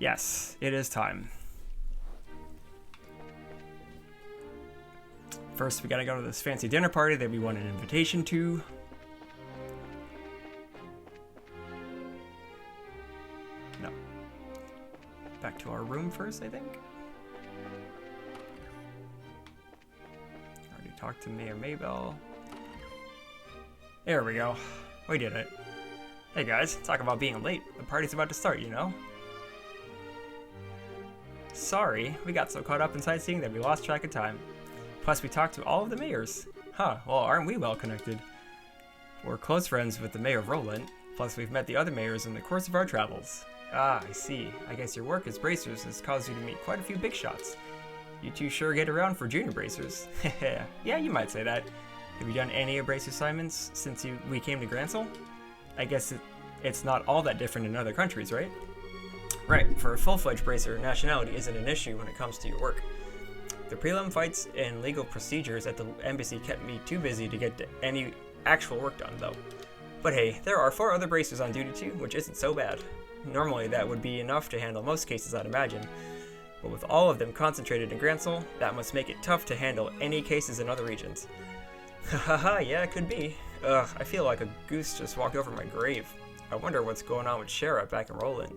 Yes, it is time. First, we gotta go to this fancy dinner party that we won an invitation to. No. Back to our room first, I think. Already talked to Mayor Maybell. There we go. We did it. Hey guys, talk about being late. The party's about to start, you know? Sorry, we got so caught up in sightseeing that we lost track of time. Plus, we talked to all of the mayors. Huh, well, aren't we well connected? We're close friends with the mayor of Roland, plus we've met the other mayors in the course of our travels. Ah, I see. I guess your work as bracers has caused you to meet quite a few big shots. You two sure get around for junior bracers. Yeah, you might say that. Have you done any bracer assignments since we came to Gransel? I guess it's not all that different in other countries, right? Right, for a full-fledged bracer, nationality isn't an issue when it comes to your work. The prelim fights and legal procedures at the embassy kept me too busy to get any actual work done, though. But hey, there are 4 other bracers on duty too, which isn't so bad. Normally that would be enough to handle most cases, I'd imagine. But with all of them concentrated in Gransel, that must make it tough to handle any cases in other regions. Haha, yeah, it could be. Ugh, I feel like a goose just walked over my grave. I wonder what's going on with Shara back in Roland.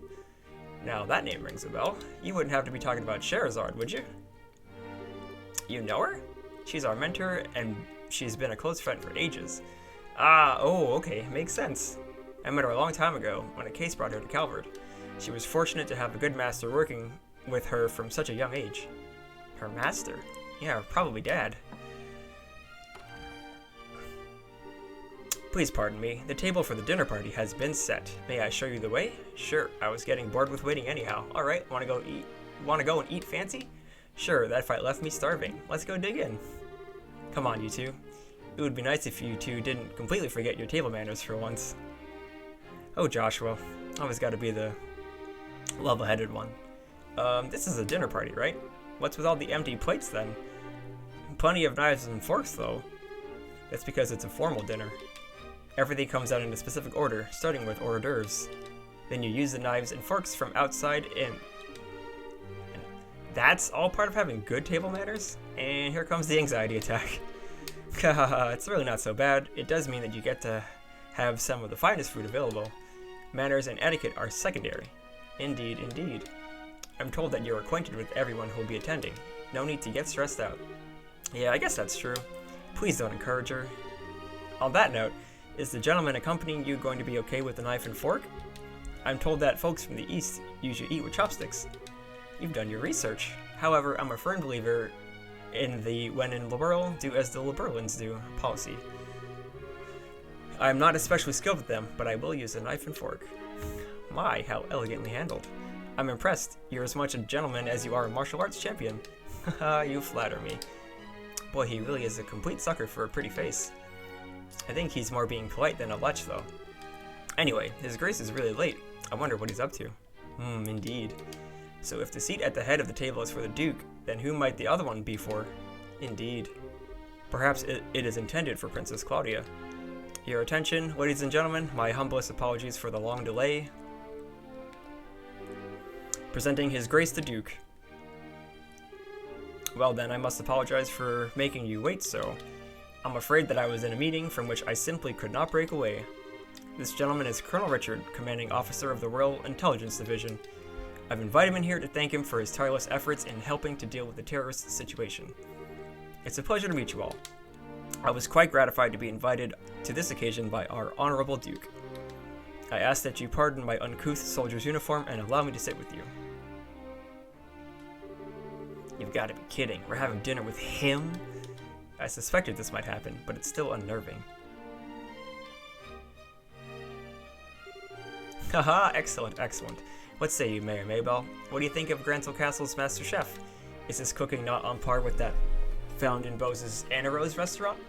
Now that name rings a bell. You wouldn't have to be talking about Sherazard, would you? You know her? She's our mentor, and she's been a close friend for ages. Ah, oh, okay, makes sense. I met her a long time ago, when a case brought her to Calvert. She was fortunate to have a good master working with her from such a young age. Her master? Yeah, probably Dad. Please pardon me, the table for the dinner party has been set. May I show you the way? Sure, I was getting bored with waiting anyhow. Alright, wanna go and eat fancy? Sure, that fight left me starving. Let's go dig in. Come on, you two. It would be nice if you two didn't completely forget your table manners for once. Oh, Joshua. Always gotta be the level-headed one. This is a dinner party, right? What's with all the empty plates, then? Plenty of knives and forks, though. That's because it's a formal dinner. Everything comes out in a specific order, starting with hors d'oeuvres. Then you use the knives and forks from outside in. That's all part of having good table manners? And here comes the anxiety attack. It's really not so bad. It does mean that you get to have some of the finest food available. Manners and etiquette are secondary. Indeed, indeed. I'm told that you're acquainted with everyone who will be attending. No need to get stressed out. Yeah, I guess that's true. Please don't encourage her. On that note, is the gentleman accompanying you going to be okay with the knife and fork? I'm told that folks from the East usually eat with chopsticks. You've done your research. However, I'm a firm believer in the when in liberal, do as the Liberalans do policy. I'm not especially skilled with them, but I will use a knife and fork. My, how elegantly handled. I'm impressed. You're as much a gentleman as you are a martial arts champion. Haha, you flatter me. Boy, he really is a complete sucker for a pretty face. I think he's more being polite than a lech, though. Anyway, his grace is really late. I wonder what he's up to. Indeed. So if the seat at the head of the table is for the Duke, then who might the other one be for? Indeed. Perhaps it is intended for Princess Claudia. Your attention, ladies and gentlemen, my humblest apologies for the long delay. Presenting His Grace the Duke. Well then, I must apologize for making you wait so. I'm afraid that I was in a meeting from which I simply could not break away. This gentleman is Colonel Richard, Commanding Officer of the Royal Intelligence Division. I've invited him in here to thank him for his tireless efforts in helping to deal with the terrorist situation. It's a pleasure to meet you all. I was quite gratified to be invited to this occasion by our Honorable Duke. I ask that you pardon my uncouth soldier's uniform and allow me to sit with you. You've got to be kidding. We're having dinner with him? I suspected this might happen, but it's still unnerving. Haha, excellent, excellent. What say you, Mayor Maybell? What do you think of Gransel Castle's Master Chef? Is his cooking not on par with that found in Bose's Anna Rose restaurant?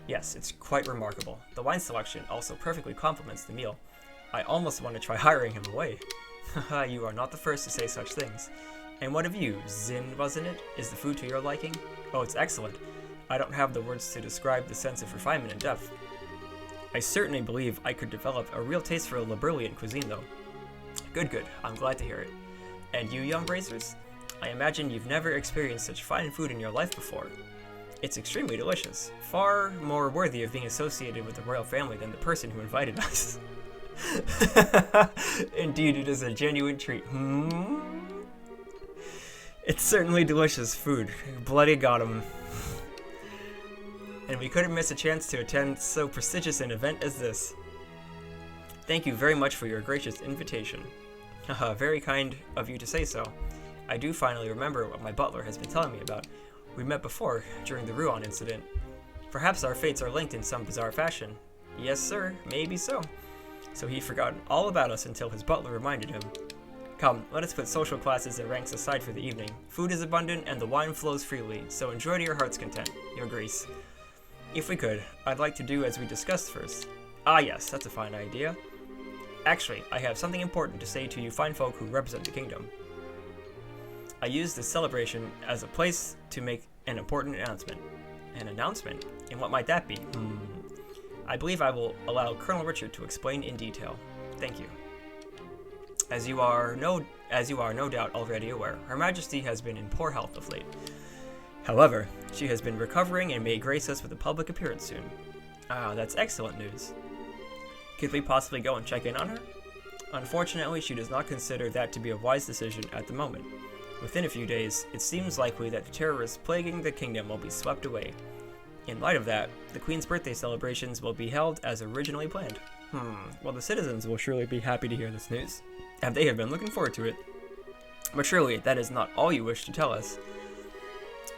Yes, it's quite remarkable. The wine selection also perfectly complements the meal. I almost want to try hiring him away. Haha, you are not the first to say such things. And what of you? Zin, wasn't it? Is the food to your liking? Oh, it's excellent. I don't have the words to describe the sense of refinement and depth. I certainly believe I could develop a real taste for a Liberalian cuisine, though. Good, good. I'm glad to hear it. And you, young bracers? I imagine you've never experienced such fine food in your life before. It's extremely delicious, far more worthy of being associated with the royal family than the person who invited us. Indeed, it is a genuine treat. It's certainly delicious food. Bloody got 'em. And we couldn't miss a chance to attend so prestigious an event as this. Thank you very much for your gracious invitation. Haha, very kind of you to say so. I do finally remember what my butler has been telling me about. We met before, during the Ruan incident. Perhaps our fates are linked in some bizarre fashion. Yes, sir, maybe so. So he forgot all about us until his butler reminded him. Come, let us put social classes and ranks aside for the evening. Food is abundant and the wine flows freely, so enjoy to your heart's content, Your Grace. If we could, I'd like to do as we discussed first. Ah yes, that's a fine idea. Actually, I have something important to say to you fine folk who represent the kingdom. I use this celebration as a place to make an important announcement. An announcement? And what might that be? I believe I will allow Colonel Richard to explain in detail. Thank you. As you are no doubt already aware, Her Majesty has been in poor health of late. However, she has been recovering and may grace us with a public appearance soon. Ah, that's excellent news. Could we possibly go and check in on her? Unfortunately, she does not consider that to be a wise decision at the moment. Within a few days, it seems likely that the terrorists plaguing the kingdom will be swept away. In light of that, the Queen's birthday celebrations will be held as originally planned. Well, the citizens will surely be happy to hear this news, and they have been looking forward to it. But surely, that is not all you wish to tell us.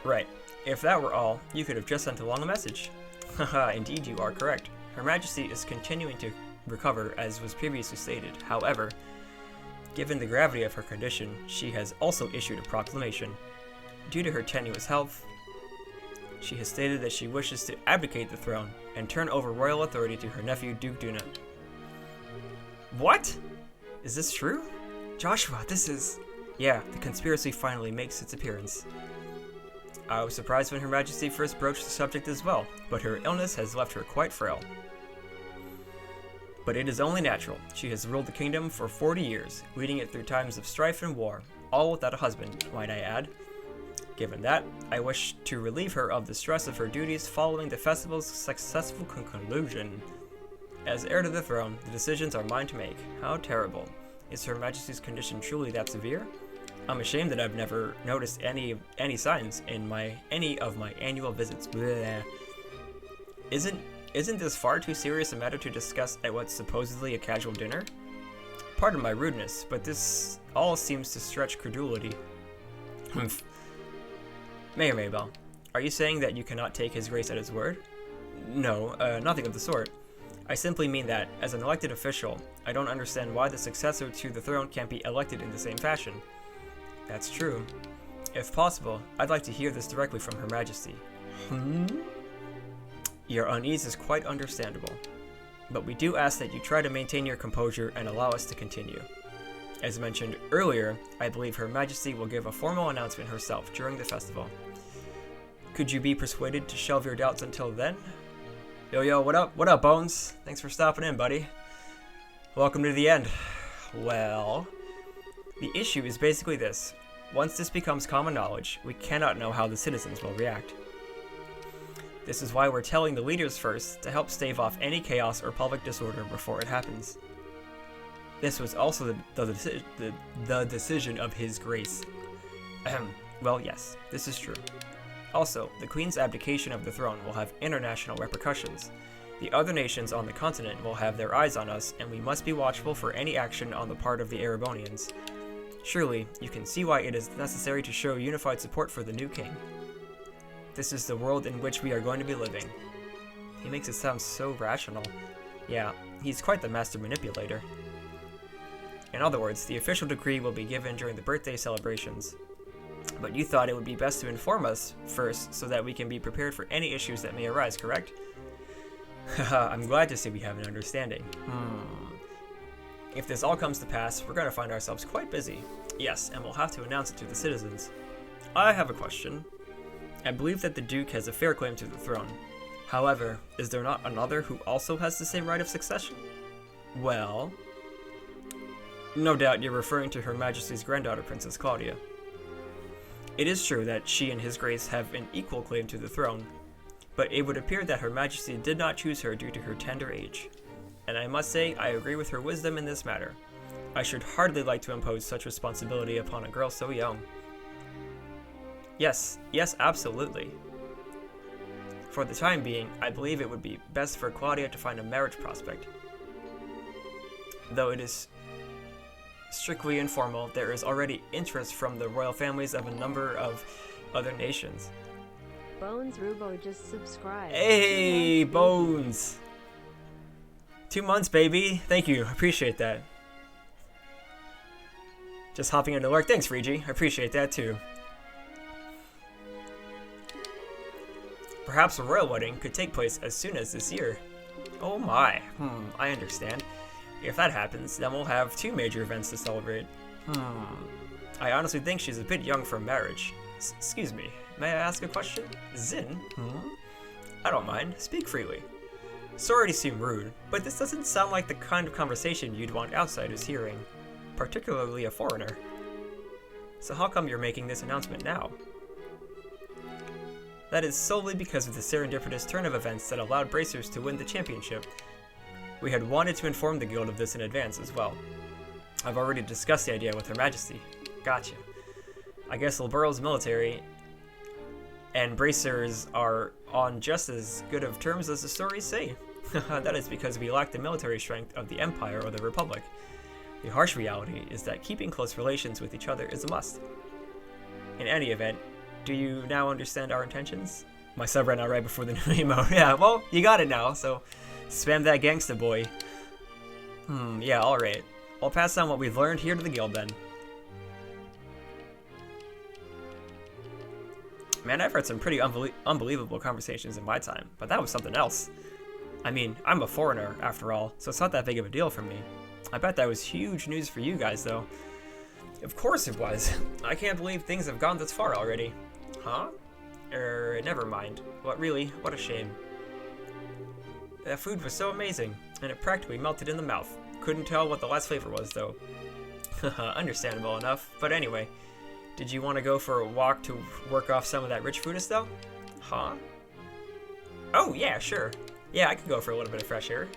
Right. If that were all, you could have just sent along a message. Haha, indeed you are correct. Her Majesty is continuing to recover, as was previously stated. However, given the gravity of her condition, she has also issued a proclamation. Due to her tenuous health, she has stated that she wishes to abdicate the throne and turn over royal authority to her nephew, Duke Duna. What? Is this true? Joshua, this is... Yeah, the conspiracy finally makes its appearance. I was surprised when Her Majesty first broached the subject as well, but her illness has left her quite frail. But it is only natural. She has ruled the kingdom for 40 years, leading it through times of strife and war, all without a husband, might I add. Given that, I wish to relieve her of the stress of her duties following the festival's successful conclusion. As heir to the throne, the decisions are mine to make. How terrible. Is Her Majesty's condition truly that severe? I'm ashamed that I've never noticed any signs in any of my annual visits. Bleh. Isn't this far too serious a matter to discuss at what's supposedly a casual dinner? Pardon my rudeness, but this all seems to stretch credulity. Mayor Maybell, are you saying that you cannot take His Grace at his word? No, nothing of the sort. I simply mean that, as an elected official, I don't understand why the successor to the throne can't be elected in the same fashion. That's true. If possible, I'd like to hear this directly from Her Majesty. Your unease is quite understandable, but we do ask that you try to maintain your composure and allow us to continue. As mentioned earlier, I believe Her Majesty will give a formal announcement herself during the festival. Could you be persuaded to shelve your doubts until then? Yo, what up? What up, Bones? Thanks for stopping in, buddy. Welcome to the end. Well, the issue is basically this. Once this becomes common knowledge, we cannot know how the citizens will react. This is why we're telling the leaders first to help stave off any chaos or public disorder before it happens. This was also the decision of His Grace. Well, yes, this is true. Also, the Queen's abdication of the throne will have international repercussions. The other nations on the continent will have their eyes on us, and we must be watchful for any action on the part of the Erebonians. Surely, you can see why it is necessary to show unified support for the new king. This is the world in which we are going to be living. He makes it sound so rational. Yeah, he's quite the master manipulator. In other words, the official decree will be given during the birthday celebrations. But you thought it would be best to inform us first so that we can be prepared for any issues that may arise, correct? Haha, I'm glad to see we have an understanding. If this all comes to pass, we're going to find ourselves quite busy. Yes, and we'll have to announce it to the citizens. I have a question. I believe that the Duke has a fair claim to the throne. However, is there not another who also has the same right of succession? Well... No doubt you're referring to Her Majesty's granddaughter, Princess Claudia. It is true that she and His Grace have an equal claim to the throne, but it would appear that Her Majesty did not choose her due to her tender age. And I must say, I agree with her wisdom in this matter. I should hardly like to impose such responsibility upon a girl so young. Yes, absolutely. For the time being, I believe it would be best for Claudia to find a marriage prospect. Though it is strictly informal, there is already interest from the royal families of a number of other nations. Bones Rubo just subscribed. Hey, Bones! 2 months, baby. Thank you. I appreciate that. Just hopping into work. Thanks, Regi. I appreciate that too. Perhaps a royal wedding could take place as soon as this year. Oh my. I understand. If that happens, then we'll have 2 major events to celebrate. I honestly think she's a bit young for marriage. Excuse me. May I ask a question? Zin? I don't mind. Speak freely. Sorry to seem rude, but this doesn't sound like the kind of conversation you'd want outsiders hearing, particularly a foreigner. So how come you're making this announcement now? That is solely because of the serendipitous turn of events that allowed Bracers to win the championship. We had wanted to inform the guild of this in advance as well. I've already discussed the idea with Her Majesty. Gotcha. I guess Liberal's military and Bracers are on just as good of terms as the stories say. That is because we lack the military strength of the Empire or the Republic. The harsh reality is that keeping close relations with each other is a must. In any event, do you now understand our intentions? My sub ran out right before the new emote. Yeah, well, you got it now, so spam that gangsta boy. Yeah, alright. I'll pass on what we've learned here to the guild then. Man, I've heard some pretty unbelievable conversations in my time, but that was something else. I mean, I'm a foreigner, after all, so it's not that big of a deal for me. I bet that was huge news for you guys, though. Of course it was. I can't believe things have gone this far already. Huh? Never mind. What a shame. That food was so amazing, and it practically melted in the mouth. Couldn't tell what the last flavor was, though. Understandable enough, but anyway. Did you want to go for a walk to work off some of that rich food though? Huh? Oh, yeah, sure. Yeah, I could go for a little bit of fresh air.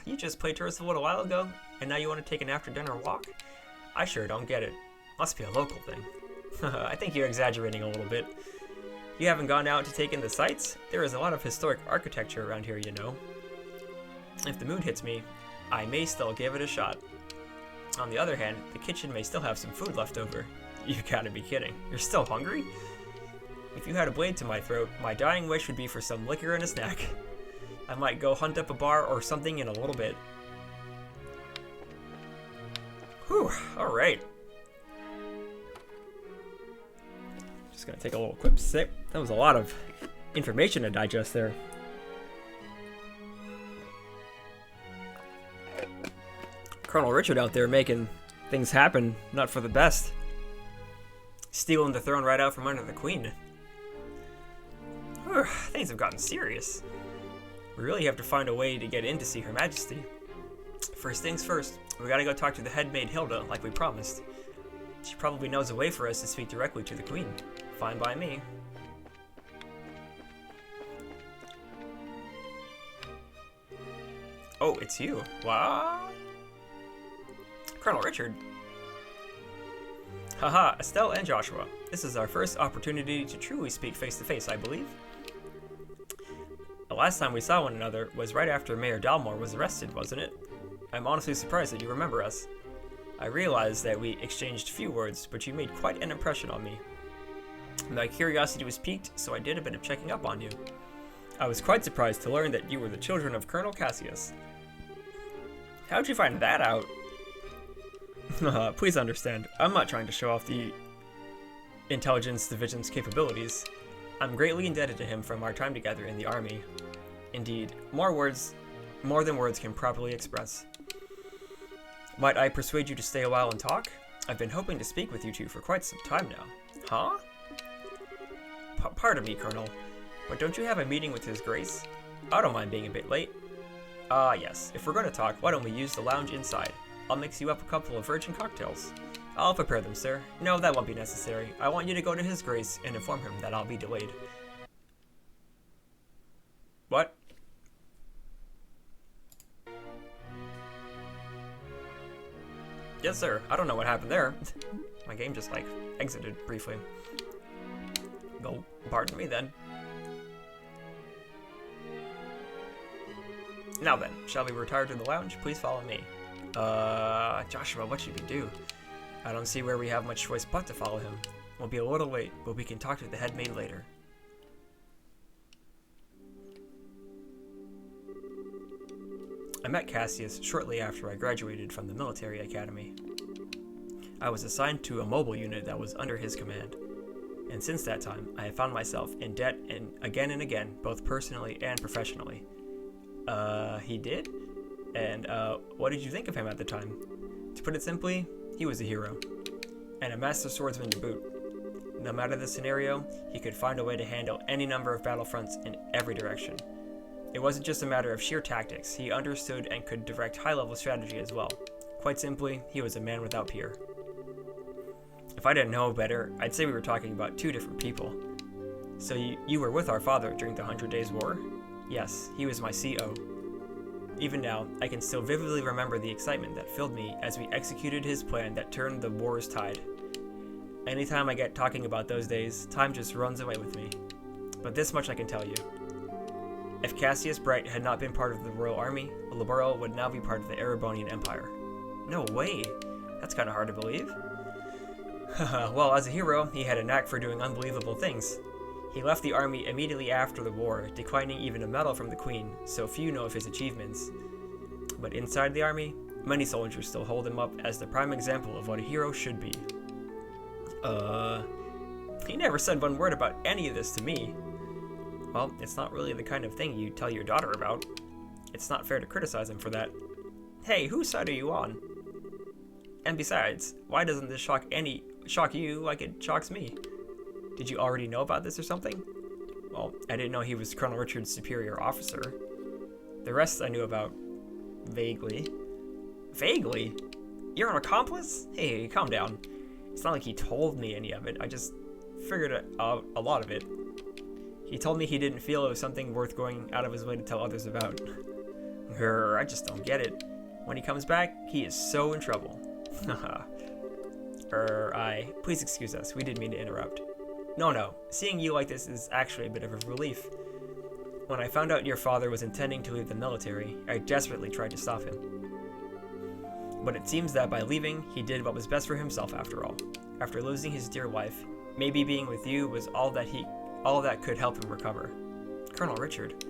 You just played tourist a little while ago, and now you want to take an after-dinner walk? I sure don't get it. Must be a local thing. I think you're exaggerating a little bit. You haven't gone out to take in the sights? There is a lot of historic architecture around here, you know. If the mood hits me, I may still give it a shot. On the other hand, the kitchen may still have some food left over. You gotta be kidding. You're still hungry? If you had a blade to my throat, my dying wish would be for some liquor and a snack. I might go hunt up a bar or something in a little bit. Whew, alright. Just gonna take a little quick sip. That was a lot of information to digest there. Colonel Richard out there making things happen, not for the best. Stealing the throne right out from under the queen. Things have gotten serious. We really have to find a way to get in to see Her Majesty. First things first, we gotta go talk to the head maid Hilda like we promised. She probably knows a way for us to speak directly to the queen. Fine by me. Oh, it's you. What? Colonel Richard. Haha, Estelle and Joshua. This is our first opportunity to truly speak face to face, I believe. The last time we saw one another was right after Mayor Dalmore was arrested, wasn't it? I'm honestly surprised that you remember us. I realize that we exchanged few words, but you made quite an impression on me. My curiosity was piqued, so I did a bit of checking up on you. I was quite surprised to learn that you were the children of Colonel Cassius. How'd you find that out? Please understand, I'm not trying to show off the Intelligence Division's capabilities. I'm greatly indebted to him from our time together in the army. Indeed, more than words can properly express. Might I persuade you to stay a while and talk? I've been hoping to speak with you two for quite some time now. Huh? Pardon me, Colonel, but don't you have a meeting with His Grace? I don't mind being a bit late. Yes, if we're going to talk, why don't we use the lounge inside? I'll mix you up a couple of virgin cocktails. I'll prepare them, sir. No, that won't be necessary. I want you to go to His Grace and inform him that I'll be delayed. What? Yes, sir. I don't know what happened there. My game just, like, exited briefly. Well, pardon me then. Now then, shall we retire to the lounge? Please follow me. Joshua, what should we do? I don't see where we have much choice but to follow him. We'll be a little late, but we can talk to the head maid later. I met Cassius shortly after I graduated from the military academy. I was assigned to a mobile unit that was under his command. And since that time, I have found myself in debt and again, both personally and professionally. He did? And, what did you think of him at the time? To put it simply, he was a hero. And a master swordsman to boot. No matter the scenario, he could find a way to handle any number of battlefronts in every direction. It wasn't just a matter of sheer tactics, he understood and could direct high-level strategy as well. Quite simply, he was a man without peer. If I didn't know better, I'd say we were talking about two different people. So you were with our father during the 100 Days War? Yes, he was my CO. Even now, I can still vividly remember the excitement that filled me as we executed his plan that turned the war's tide. Anytime I get talking about those days, time just runs away with me. But this much I can tell you. If Cassius Bright had not been part of the Royal Army, Liberl would now be part of the Erebonian Empire. No way! That's kinda hard to believe. Well, as a hero, he had a knack for doing unbelievable things. He left the army immediately after the war, declining even a medal from the Queen, so few know of his achievements. But inside the army, many soldiers still hold him up as the prime example of what a hero should be. He never said one word about any of this to me. Well, it's not really the kind of thing you tell your daughter about. It's not fair to criticize him for that. Hey, whose side are you on? And besides, why doesn't this shock you like it shocks me? Did you already know about this or something? Well, I didn't know he was Colonel Richard's superior officer. The rest I knew about vaguely. Vaguely? You're an accomplice? Hey, calm down. It's not like he told me any of it. I just figured out a lot of it. He told me he didn't feel it was something worth going out of his way to tell others about. Grr, I just don't get it. When he comes back, he is so in trouble. Haha. Please excuse us, we didn't mean to interrupt. No, seeing you like this is actually a bit of a relief. When I found out your father was intending to leave the military, I desperately tried to stop him. But it seems that by leaving, he did what was best for himself after all. After losing his dear wife, maybe being with you was all that could help him recover. Colonel Richard.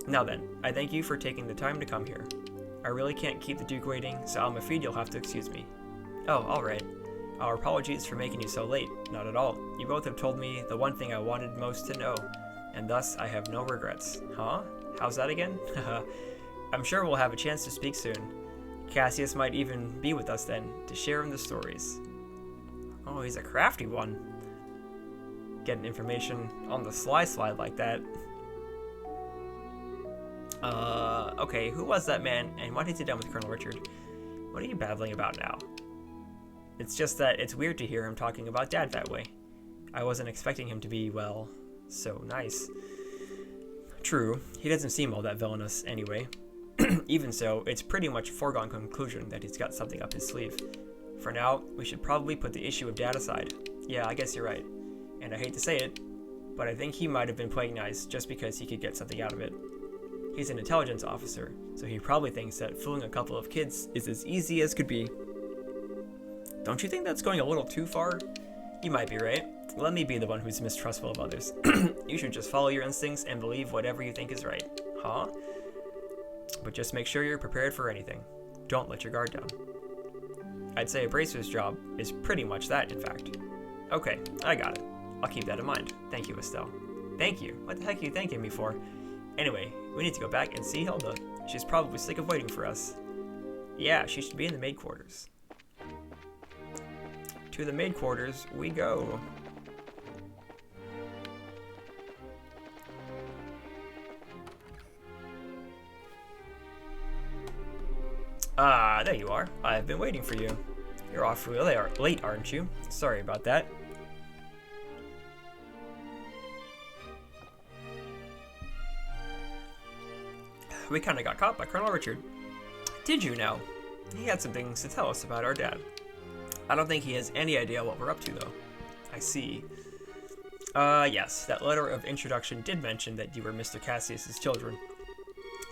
Now then, I thank you for taking the time to come here. I really can't keep the Duke waiting, so I'm afraid you'll have to excuse me. Oh, alright. Our apologies for making you so late. Not at all. You both have told me the one thing I wanted most to know, and thus I have no regrets. Huh? How's that again? I'm sure we'll have a chance to speak soon. Cassius might even be with us then, to share in the stories. Oh, he's a crafty one. Getting information on the slide like that. Okay, who was that man, and what has he done with Colonel Richard? What are you babbling about now? It's just that it's weird to hear him talking about Dad that way. I wasn't expecting him to be, well, so nice. True, he doesn't seem all that villainous anyway. Even so, it's pretty much a foregone conclusion that he's got something up his sleeve. For now, we should probably put the issue of Dad aside. Yeah, I guess you're right. And I hate to say it, but I think he might have been playing nice just because he could get something out of it. He's an intelligence officer, so he probably thinks that fooling a couple of kids is as easy as could be. Don't you think that's going a little too far? You might be right. Let me be the one who's mistrustful of others. You should just follow your instincts and believe whatever you think is right. Huh? But just make sure you're prepared for anything. Don't let your guard down. I'd say a bracer's job is pretty much that, in fact. Okay, I got it. I'll keep that in mind. Thank you, Estelle. Thank you? What the heck are you thanking me for? Anyway, we need to go back and see Hilda. She's probably sick of waiting for us. Yeah, she should be in the maid quarters. To the maid quarters we go. Ah, there you are. I've been waiting for you. You're awfully late, aren't you? Sorry about that. We kinda got caught by Colonel Richard. Did you know? He had some things to tell us about our dad. I don't think he has any idea what we're up to, though. I see. Yes, that letter of introduction did mention that you were Mr. Cassius's children.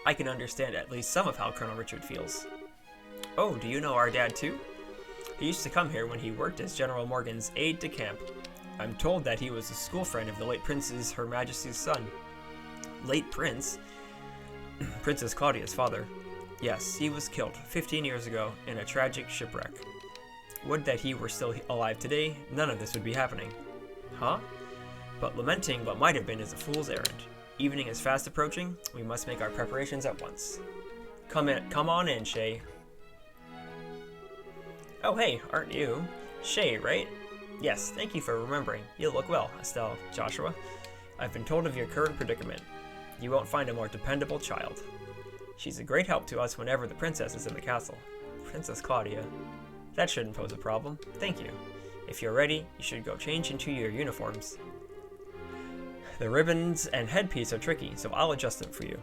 I can understand at least some of how Colonel Richard feels. Oh, do you know our dad, too? He used to come here when he worked as General Morgan's aide-de-camp. I'm told that he was a school friend of the late Prince's Her Majesty's son. Late Prince? Princess Claudia's father. Yes, he was killed 15 years ago in a tragic shipwreck. Would that he were still alive today, none of this would be happening. Huh? But lamenting what might have been is a fool's errand. Evening is fast approaching, we must make our preparations at once. Come on in, Shay. Oh hey, aren't you? Shay, right? Yes, thank you for remembering. You look well, Estelle, Joshua. I've been told of your current predicament. You won't find a more dependable child. She's a great help to us whenever the princess is in the castle. Princess Claudia. That shouldn't pose a problem. Thank you. If you're ready, you should go change into your uniforms. The ribbons and headpiece are tricky, so I'll adjust them for you.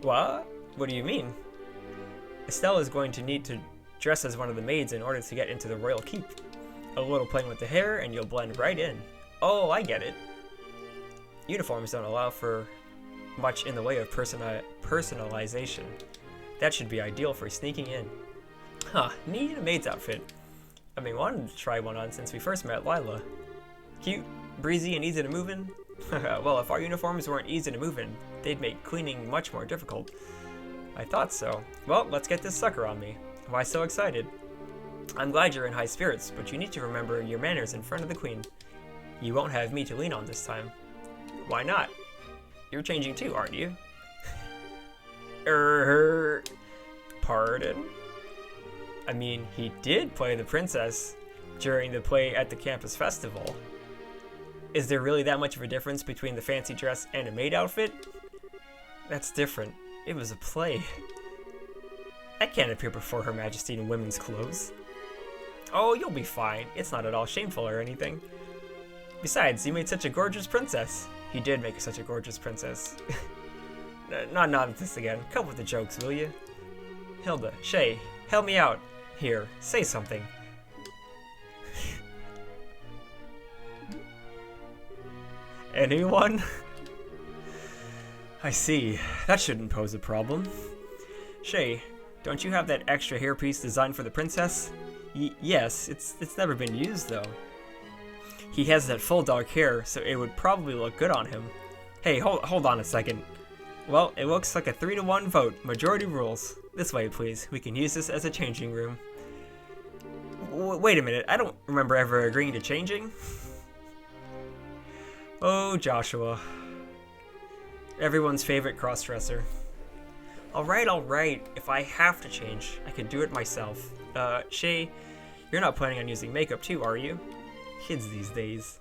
What? What do you mean? Estelle is going to need to dress as one of the maids in order to get into the royal keep. A little playing with the hair and you'll blend right in. Oh, I get it. Uniforms don't allow for much in the way of personalization. That should be ideal for sneaking in. Huh, need a maid's outfit. I've been wanting to try one on since we first met Lila. Cute, breezy, and easy to move in? Well, if our uniforms weren't easy to move in, they'd make cleaning much more difficult. I thought so. Well, let's get this sucker on me. Why so excited? I'm glad you're in high spirits, but you need to remember your manners in front of the Queen. You won't have me to lean on this time. Why not? You're changing too, aren't you? Pardon? I mean, he did play the princess during the play at the campus festival. Is there really that much of a difference between the fancy dress and a maid outfit? That's different. It was a play. I can't appear before Her Majesty in women's clothes. Oh, you'll be fine. It's not at all shameful or anything. Besides, you made such a gorgeous princess. He did make such a gorgeous princess. Not this again. Come with the jokes, will you? Hilda, Shay, help me out. Here, say something. Anyone? I see. That shouldn't pose a problem. Shay, don't you have that extra hairpiece designed for the princess? Yes, it's never been used though. He has that full dark hair, so it would probably look good on him. Hey, hold on a second. Well, it looks like a 3-to-1 vote. Majority rules. This way, please. We can use this as a changing room. Wait a minute. I don't remember ever agreeing to changing. Oh, Joshua. Everyone's favorite crossdresser. Alright. If I have to change, I can do it myself. Shay, you're not planning on using makeup too, are you? Kids these days.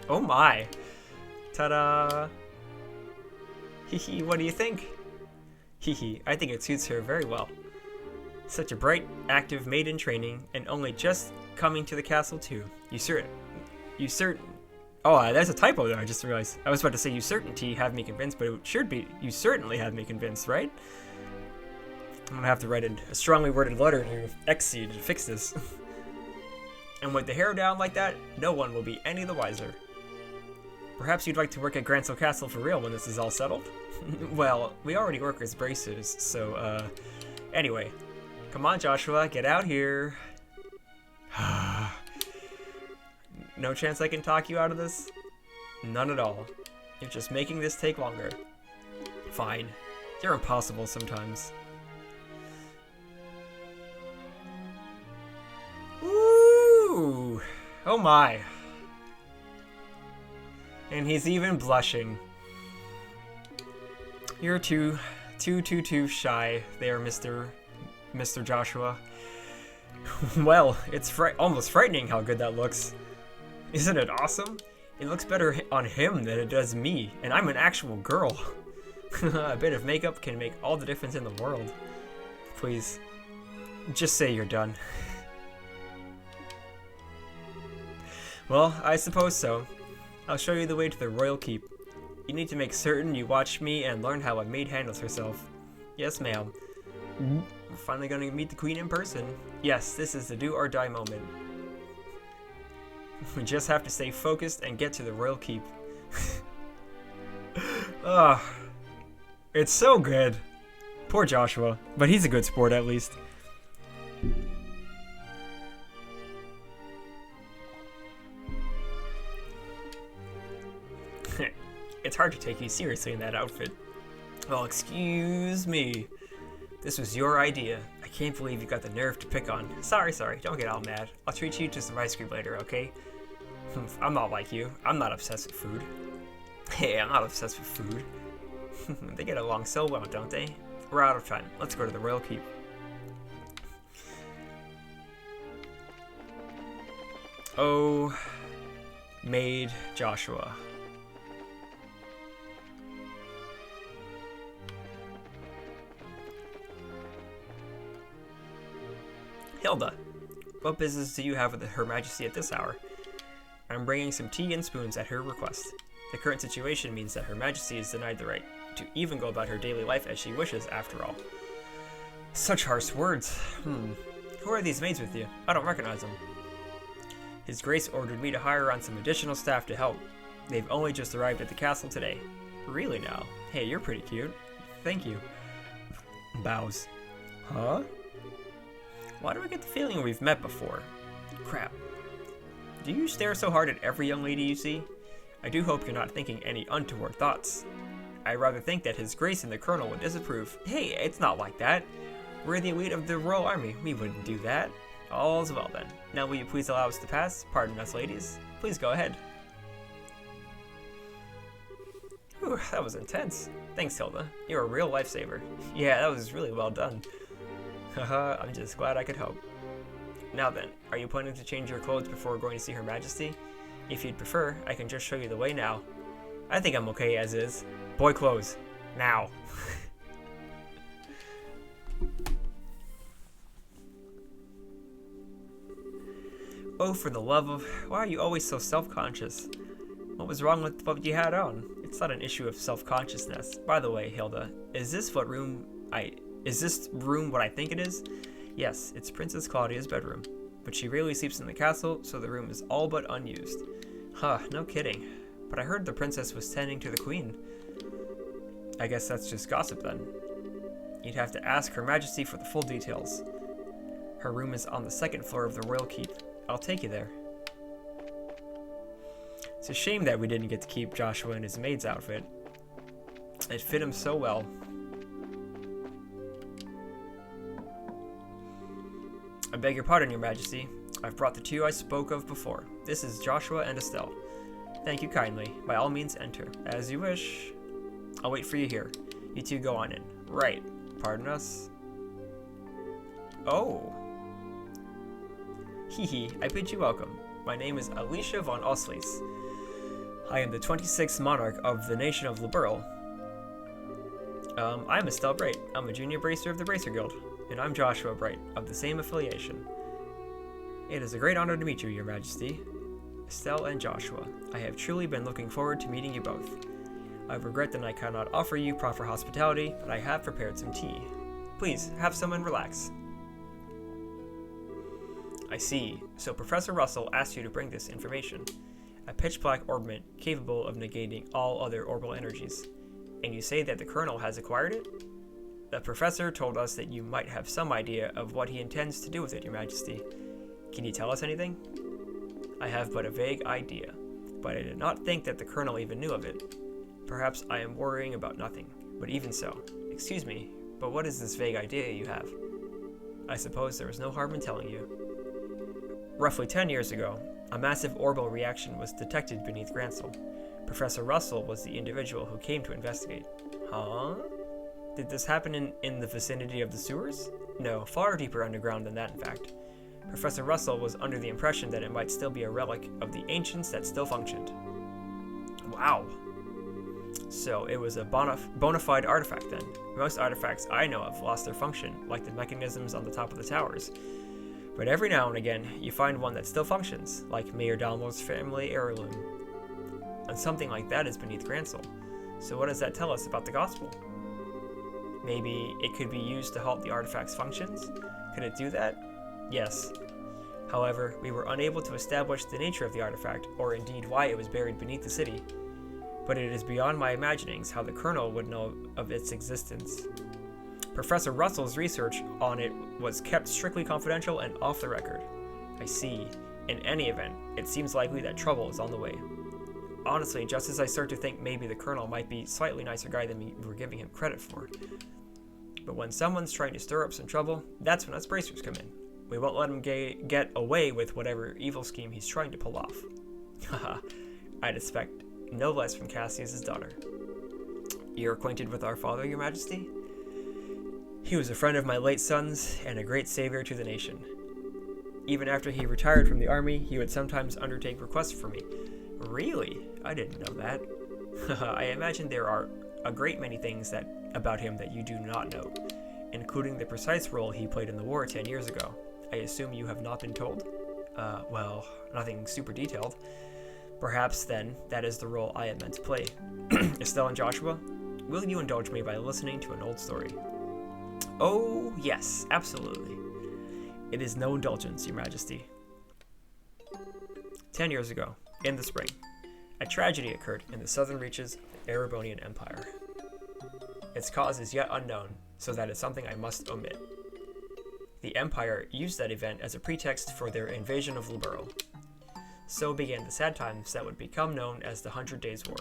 Oh my. Ta-da. Hehe, what do you think? Hehe, I think it suits her very well. Such a bright, active maid in training, and only just coming to the castle too. Oh, there's a typo there, I just realized. I was about to say you certainty have me convinced, but it should be you certainly have me convinced, right? I'm gonna have to write a strongly worded letter to Exceed to fix this. And with the hair down like that, no one will be any the wiser. Perhaps you'd like to work at Grancel Castle for real when this is all settled? Well, we already work as bracers, so, anyway. Come on, Joshua, get out here. No chance I can talk you out of this? None at all. You're just making this take longer. Fine. You're impossible sometimes. Ooh! Oh my. And he's even blushing. You're too shy there, Mr. Joshua. Well, it's almost frightening how good that looks. Isn't it awesome? It looks better on him than it does me, and I'm an actual girl. A bit of makeup can make all the difference in the world. Please, just say you're done. Well, I suppose so. I'll show you the way to the royal keep. You need to make certain you watch me and learn how a maid handles herself. Yes, ma'am. We're finally gonna meet the queen in person. Yes, this is the do or die moment. We just have to stay focused and get to the royal keep. Ah, it's so good. Poor Joshua, but he's a good sport at least. It's hard to take you seriously in that outfit. Well, excuse me. This was your idea. I can't believe you got the nerve to pick on. Sorry, don't get all mad. I'll treat you to some ice cream later, okay? I'm not like you. I'm not obsessed with food. Hey, I'm not obsessed with food. They get along so well, don't they? We're out of time. Let's go to the royal keep. Oh, maid Joshua. Hilda, what business do you have with Her Majesty at this hour? I'm bringing some tea and spoons at her request. The current situation means that Her Majesty is denied the right to even go about her daily life as she wishes, after all. Such harsh words. Who are these maids with you? I don't recognize them. His Grace ordered me to hire on some additional staff to help. They've only just arrived at the castle today. Really now? Hey, you're pretty cute. Thank you. Bows. Huh? Why do I get the feeling we've met before? Crap. Do you stare so hard at every young lady you see? I do hope you're not thinking any untoward thoughts. I rather think that His Grace and the Colonel would disapprove. Hey, it's not like that. We're the elite of the Royal Army. We wouldn't do that. All's well then. Now will you please allow us to pass? Pardon us, ladies. Please go ahead. Whew, that was intense. Thanks, Hilda. You're a real lifesaver. Yeah, that was really well done. Haha, I'm just glad I could help. Now then, are you planning to change your clothes before going to see Her Majesty? If you'd prefer, I can just show you the way now. I think I'm okay as is. Boy clothes. Now. Oh, for the love of... Why are you always so self-conscious? What was wrong with what you had on? It's not an issue of self-consciousness. By the way, Hilda, is this room what I think it is? Yes, it's Princess Claudia's bedroom. But she rarely sleeps in the castle, so the room is all but unused. Huh, no kidding. But I heard the princess was tending to the queen. I guess that's just gossip then. You'd have to ask Her Majesty for the full details. Her room is on the second floor of the royal keep. I'll take you there. It's a shame that we didn't get to keep Joshua in his maid's outfit. It fit him so well. I beg your pardon, Your Majesty. I've brought the two I spoke of before. This is Joshua and Estelle. Thank you kindly. By all means, enter. As you wish. I'll wait for you here. You two go on in. Right. Pardon us. Oh. Hee, I bid you welcome. My name is Alicia von Oslies. I am the 26th monarch of the nation of Liberl. I'm Estelle Bright. I'm a junior bracer of the Bracer Guild. And I'm Joshua Bright, of the same affiliation. It is a great honor to meet you, Your Majesty. Estelle and Joshua, I have truly been looking forward to meeting you both. I regret that I cannot offer you proper hospitality, but I have prepared some tea. Please, have some and relax. I see. So Professor Russell asked you to bring this information. A pitch-black orbment capable of negating all other orbital energies. And you say that the Colonel has acquired it? The Professor told us that you might have some idea of what he intends to do with it, Your Majesty. Can you tell us anything? I have but a vague idea, but I did not think that the Colonel even knew of it. Perhaps I am worrying about nothing, but even so. Excuse me, but what is this vague idea you have? I suppose there is no harm in telling you. Roughly 10 years ago, a massive orbital reaction was detected beneath Gransel. Professor Russell was the individual who came to investigate. Huh? Did this happen in the vicinity of the sewers? No, far deeper underground than that, in fact. Professor Russell was under the impression that it might still be a relic of the ancients that still functioned. Wow. So it was a bona fide artifact then. Most artifacts I know of lost their function, like the mechanisms on the top of the towers. But every now and again, you find one that still functions, like Mayor Dalmore's family heirloom. And something like that is beneath Gransel. So what does that tell us about the gospel? Maybe it could be used to halt the artifact's functions? Could it do that? Yes. However, we were unable to establish the nature of the artifact, or indeed why it was buried beneath the city. But it is beyond my imaginings how the Colonel would know of its existence. Professor Russell's research on it was kept strictly confidential and off the record. I see. In any event, it seems likely that trouble is on the way. Honestly, just as I start to think maybe the Colonel might be a slightly nicer guy than we were giving him credit for. But when someone's trying to stir up some trouble, that's when us bracers come in. We won't let him get away with whatever evil scheme he's trying to pull off. Haha, I'd expect no less from Cassius's daughter. You're acquainted with our father, Your Majesty? He was a friend of my late son's and a great savior to the nation. Even after he retired from the army, he would sometimes undertake requests for me. Really? I didn't know that. I imagine there are a great many things about him that you do not know, including the precise role he played in the war 10 years ago. I assume you have not been told? Well, nothing super detailed. Perhaps, then, that is the role I am meant to play. Estelle and Joshua, will you indulge me by listening to an old story? Oh, yes, absolutely. It is no indulgence, Your Majesty. 10 years ago, in the spring, a tragedy occurred in the southern reaches of the Erebonian Empire. Its cause is yet unknown, so that is something I must omit. The Empire used that event as a pretext for their invasion of Liberl. So began the sad times that would become known as the 100 Days' War.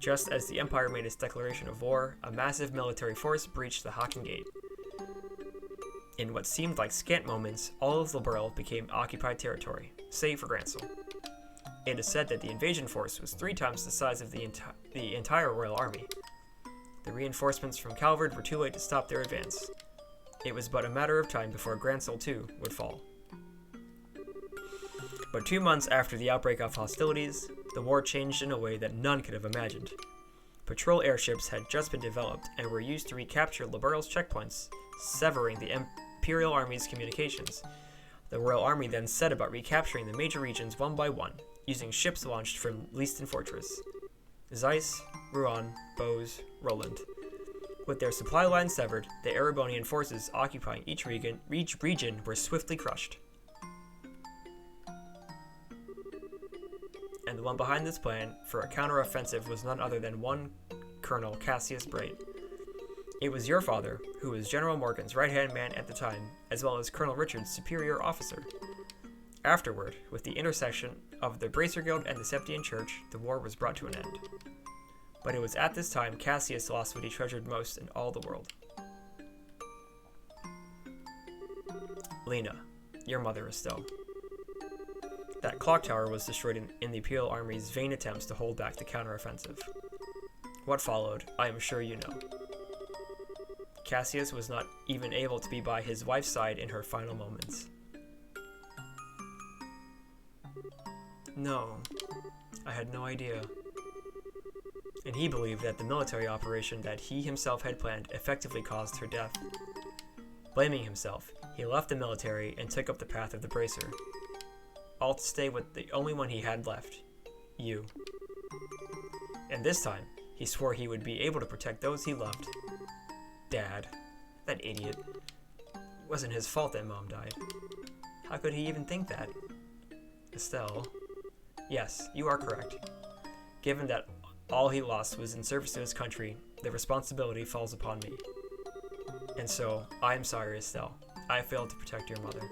Just as the Empire made its declaration of war, a massive military force breached the Hakken Gate. In what seemed like scant moments, all of Liberl became occupied territory, save for Gransel. It is said that the invasion force was 3 times the size of the entire Royal Army. The reinforcements from Calvard were too late to stop their advance. It was but a matter of time before Gransel, too, would fall. But 2 months after the outbreak of hostilities, the war changed in a way that none could have imagined. Patrol airships had just been developed and were used to recapture Liberl's checkpoints, severing the Imperial Army's communications. The Royal Army then set about recapturing the major regions one by one, using ships launched from Leaston Fortress. Zeiss, Rouen, Bose, Roland. With their supply lines severed, the Erebonian forces occupying each region were swiftly crushed. And the one behind this plan for a counter-offensive was none other than one Colonel Cassius Bright. It was your father, who was General Morgan's right-hand man at the time, as well as Colonel Richard's superior officer. Afterward, with the intercession of the Bracer Guild and the Septian Church, the war was brought to an end. But it was at this time Cassius lost what he treasured most in all the world. Lena, your mother, Estelle. That clock tower was destroyed in the Imperial Army's vain attempts to hold back the counteroffensive. What followed, I am sure you know. Cassius was not even able to be by his wife's side in her final moments. No, I had no idea. And he believed that the military operation that he himself had planned effectively caused her death. Blaming himself, he left the military and took up the path of the Bracer. All to stay with the only one he had left, you. And this time, he swore he would be able to protect those he loved. Dad. That idiot. It wasn't his fault that Mom died. How could he even think that? Estelle. Yes, you are correct. Given that all he lost was in service to his country, the responsibility falls upon me. And so, I am sorry, Estelle. I failed to protect your mother.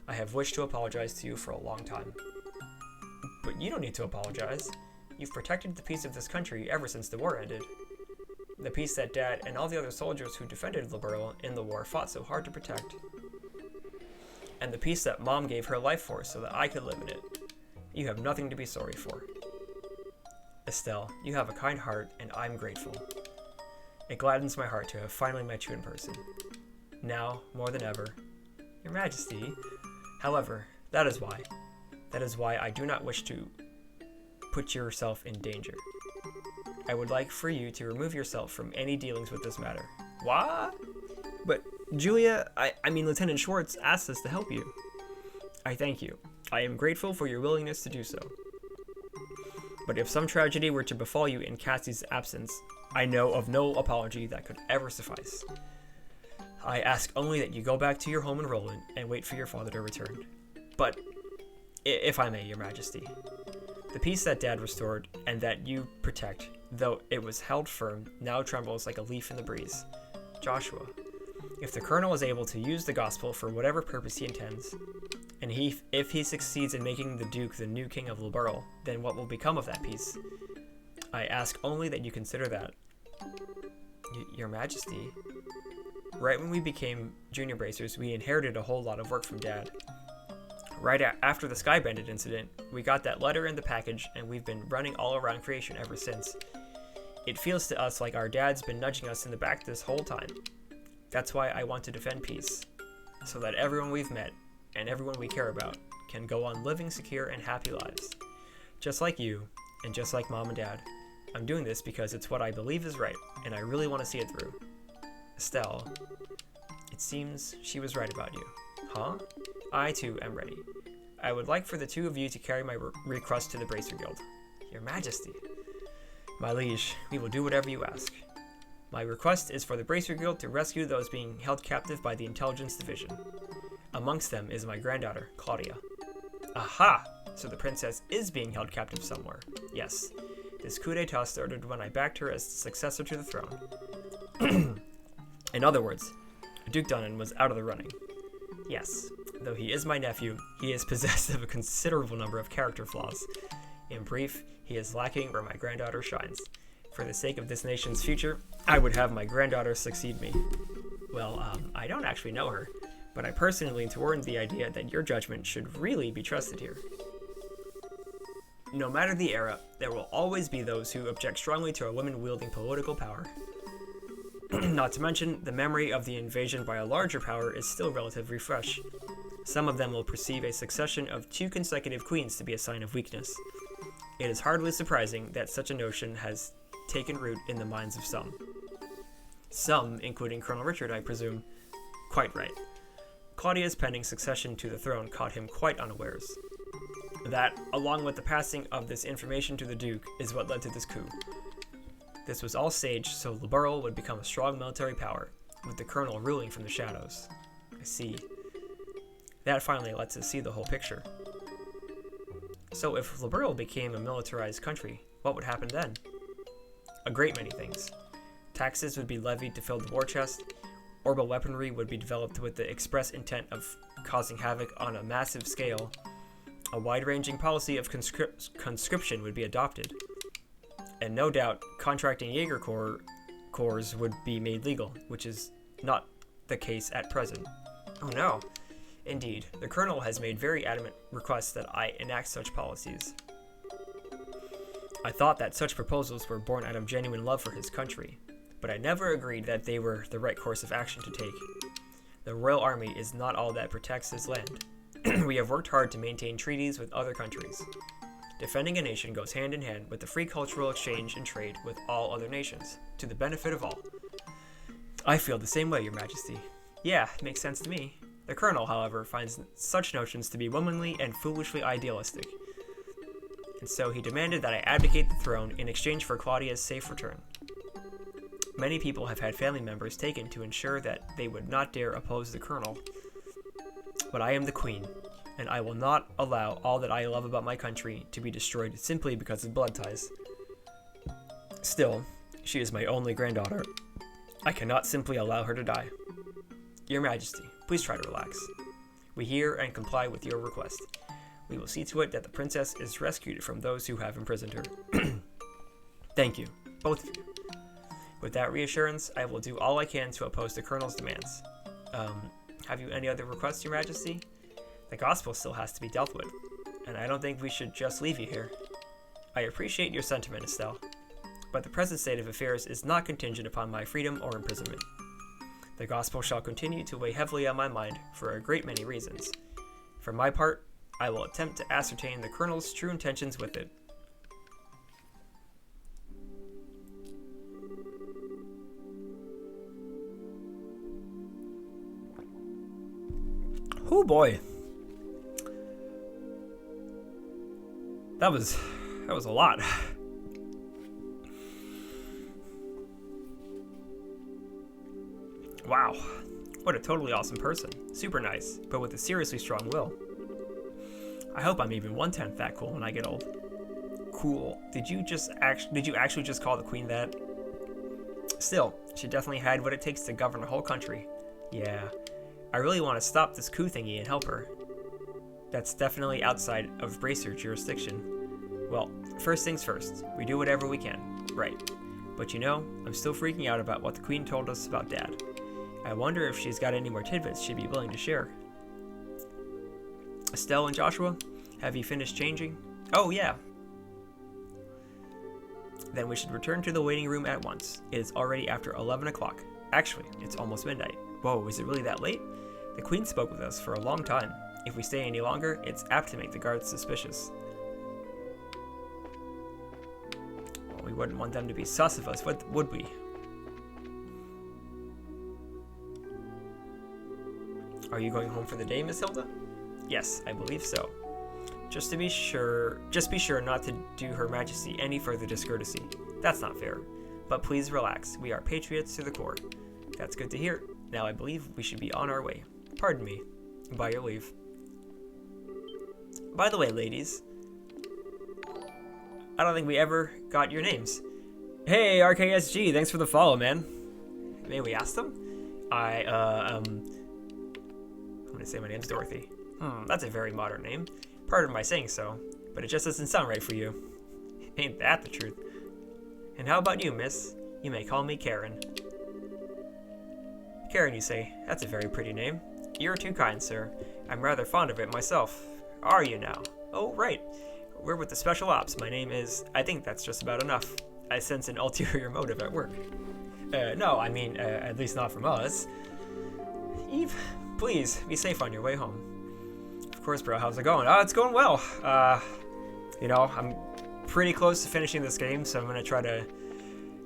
I have wished to apologize to you for a long time. But you don't need to apologize. You've protected the peace of this country ever since the war ended. The peace that Dad and all the other soldiers who defended Liberl in the war fought so hard to protect. And the peace that Mom gave her life for so that I could live in it. You have nothing to be sorry for. Estelle, you have a kind heart, and I'm grateful. It gladdens my heart to have finally met you in person. Now, more than ever, Your Majesty. However, that is why I do not wish to put yourself in danger. I would like for you to remove yourself from any dealings with this matter. What? But Julia, I mean Lieutenant Schwartz asked us to help you. I thank you. I am grateful for your willingness to do so. But if some tragedy were to befall you in Cassie's absence, I know of no apology that could ever suffice. I ask only that you go back to your home in Roland and wait for your father to return. But, if I may, Your Majesty, the peace that Dad restored and that you protect, though it was held firm, now trembles like a leaf in the breeze. Joshua, if the Colonel is able to use the gospel for whatever purpose he intends, and if he succeeds in making the Duke the new king of Liberl, then what will become of that peace? I ask only that you consider that. Your Majesty, right when we became junior bracers, we inherited a whole lot of work from Dad. Right after the Sky Bandit incident, we got that letter in the package, and we've been running all around creation ever since. It feels to us like our dad's been nudging us in the back this whole time. That's why I want to defend peace, so that everyone we've met, and everyone we care about, can go on living secure and happy lives. Just like you, and just like Mom and Dad. I'm doing this because it's what I believe is right, and I really want to see it through. Estelle, it seems she was right about you. Huh? I, too, am ready. I would like for the two of you to carry my request to the Bracer Guild. Your Majesty. My liege, we will do whatever you ask. My request is for the Bracer Guild to rescue those being held captive by the Intelligence Division. Amongst them is my granddaughter, Claudia. Aha! So the princess is being held captive somewhere. Yes. This coup d'etat started when I backed her as the successor to the throne. In other words, Duke Dunnan was out of the running. Yes, though he is my nephew, he is possessed of a considerable number of character flaws. In brief, he is lacking where my granddaughter shines. For the sake of this nation's future, I would have my granddaughter succeed me. Well, I don't actually know her, but I personally lean toward the idea that your judgment should really be trusted here. No matter the era, there will always be those who object strongly to a woman wielding political power. Not to mention, the memory of the invasion by a larger power is still relatively fresh. Some of them will perceive a succession of 2 consecutive queens to be a sign of weakness. It is hardly surprising that such a notion has taken root in the minds of some. Some, including Colonel Richard, I presume. Quite right. Claudia's pending succession to the throne caught him quite unawares. That, along with the passing of this information to the Duke, is what led to this coup. This was all staged so Liberl would become a strong military power, with the Colonel ruling from the shadows. I see. That finally lets us see the whole picture. So if Liberl became a militarized country, what would happen then? A great many things. Taxes would be levied to fill the war chest, orbital weaponry would be developed with the express intent of causing havoc on a massive scale, a wide-ranging policy of conscription would be adopted, and no doubt contracting Jaeger corps would be made legal, which is not the case at present. Oh no. Indeed, the Colonel has made very adamant requests that I enact such policies. I thought that such proposals were born out of genuine love for his country, but I never agreed that they were the right course of action to take. The Royal Army is not all that protects his land. We have worked hard to maintain treaties with other countries. Defending a nation goes hand in hand with the free cultural exchange and trade with all other nations, to the benefit of all. I feel the same way, Your Majesty. Yeah, makes sense to me. The Colonel, however, finds such notions to be womanly and foolishly idealistic, and so he demanded that I abdicate the throne in exchange for Claudia's safe return. Many people have had family members taken to ensure that they would not dare oppose the Colonel, but I am the Queen, and I will not allow all that I love about my country to be destroyed simply because of blood ties. Still, she is my only granddaughter. I cannot simply allow her to die. Your Majesty, please try to relax. We hear and comply with your request. We will see to it that the princess is rescued from those who have imprisoned her. Thank you, both of you. With that reassurance, I will do all I can to oppose the Colonel's demands. Have you any other requests, Your Majesty? The gospel still has to be dealt with, and I don't think we should just leave you here. I appreciate your sentiment, Estelle, but the present state of affairs is not contingent upon my freedom or imprisonment. The gospel shall continue to weigh heavily on my mind for a great many reasons. For my part, I will attempt to ascertain the Colonel's true intentions with it. Oh boy. That was a lot. Wow. What a totally awesome person. Super nice, but with a seriously strong will. I hope I'm even 1/10 that cool when I get old. Cool. Did you actually just call the queen that? Still, she definitely had what it takes to govern a whole country. Yeah. I really want to stop this coup thingy and help her. That's definitely outside of Bracer jurisdiction. Well, first things first. We do whatever we can. Right. But you know, I'm still freaking out about what the queen told us about Dad. I wonder if she's got any more tidbits she'd be willing to share. Estelle and Joshua, have you finished changing? Oh, yeah. Then we should return to the waiting room at once. It is already after 11 o'clock. Actually, it's almost midnight. Whoa, is it really that late? The queen spoke with us for a long time. If we stay any longer, it's apt to make the guards suspicious. Well, we wouldn't want them to be sus of us, would we? Are you going home for the day, Miss Hilda? Yes, I believe so. Just be sure not to do Her Majesty any further discourtesy. That's not fair. But please relax. We are patriots to the core. That's good to hear. Now I believe we should be on our way. Pardon me. By your leave. By the way, ladies, I don't think we ever got your names. Hey, RKSG, thanks for the follow, man. May we ask them? I'm gonna say my name's Dorothy. That's a very modern name. Pardon my saying so, but it just doesn't sound right for you. Ain't that the truth? And how about you, miss? You may call me Karen. Karen, you say? That's a very pretty name. You're too kind, sir. I'm rather fond of it myself. Are you now? Oh, right. We're with the Special Ops. My name is... I think that's just about enough. I sense an ulterior motive at work. No, I mean, at least not from us. Eve, please, be safe on your way home. Of course, bro. How's it going? Oh, it's going well. You know, I'm pretty close to finishing this game, so I'm gonna try to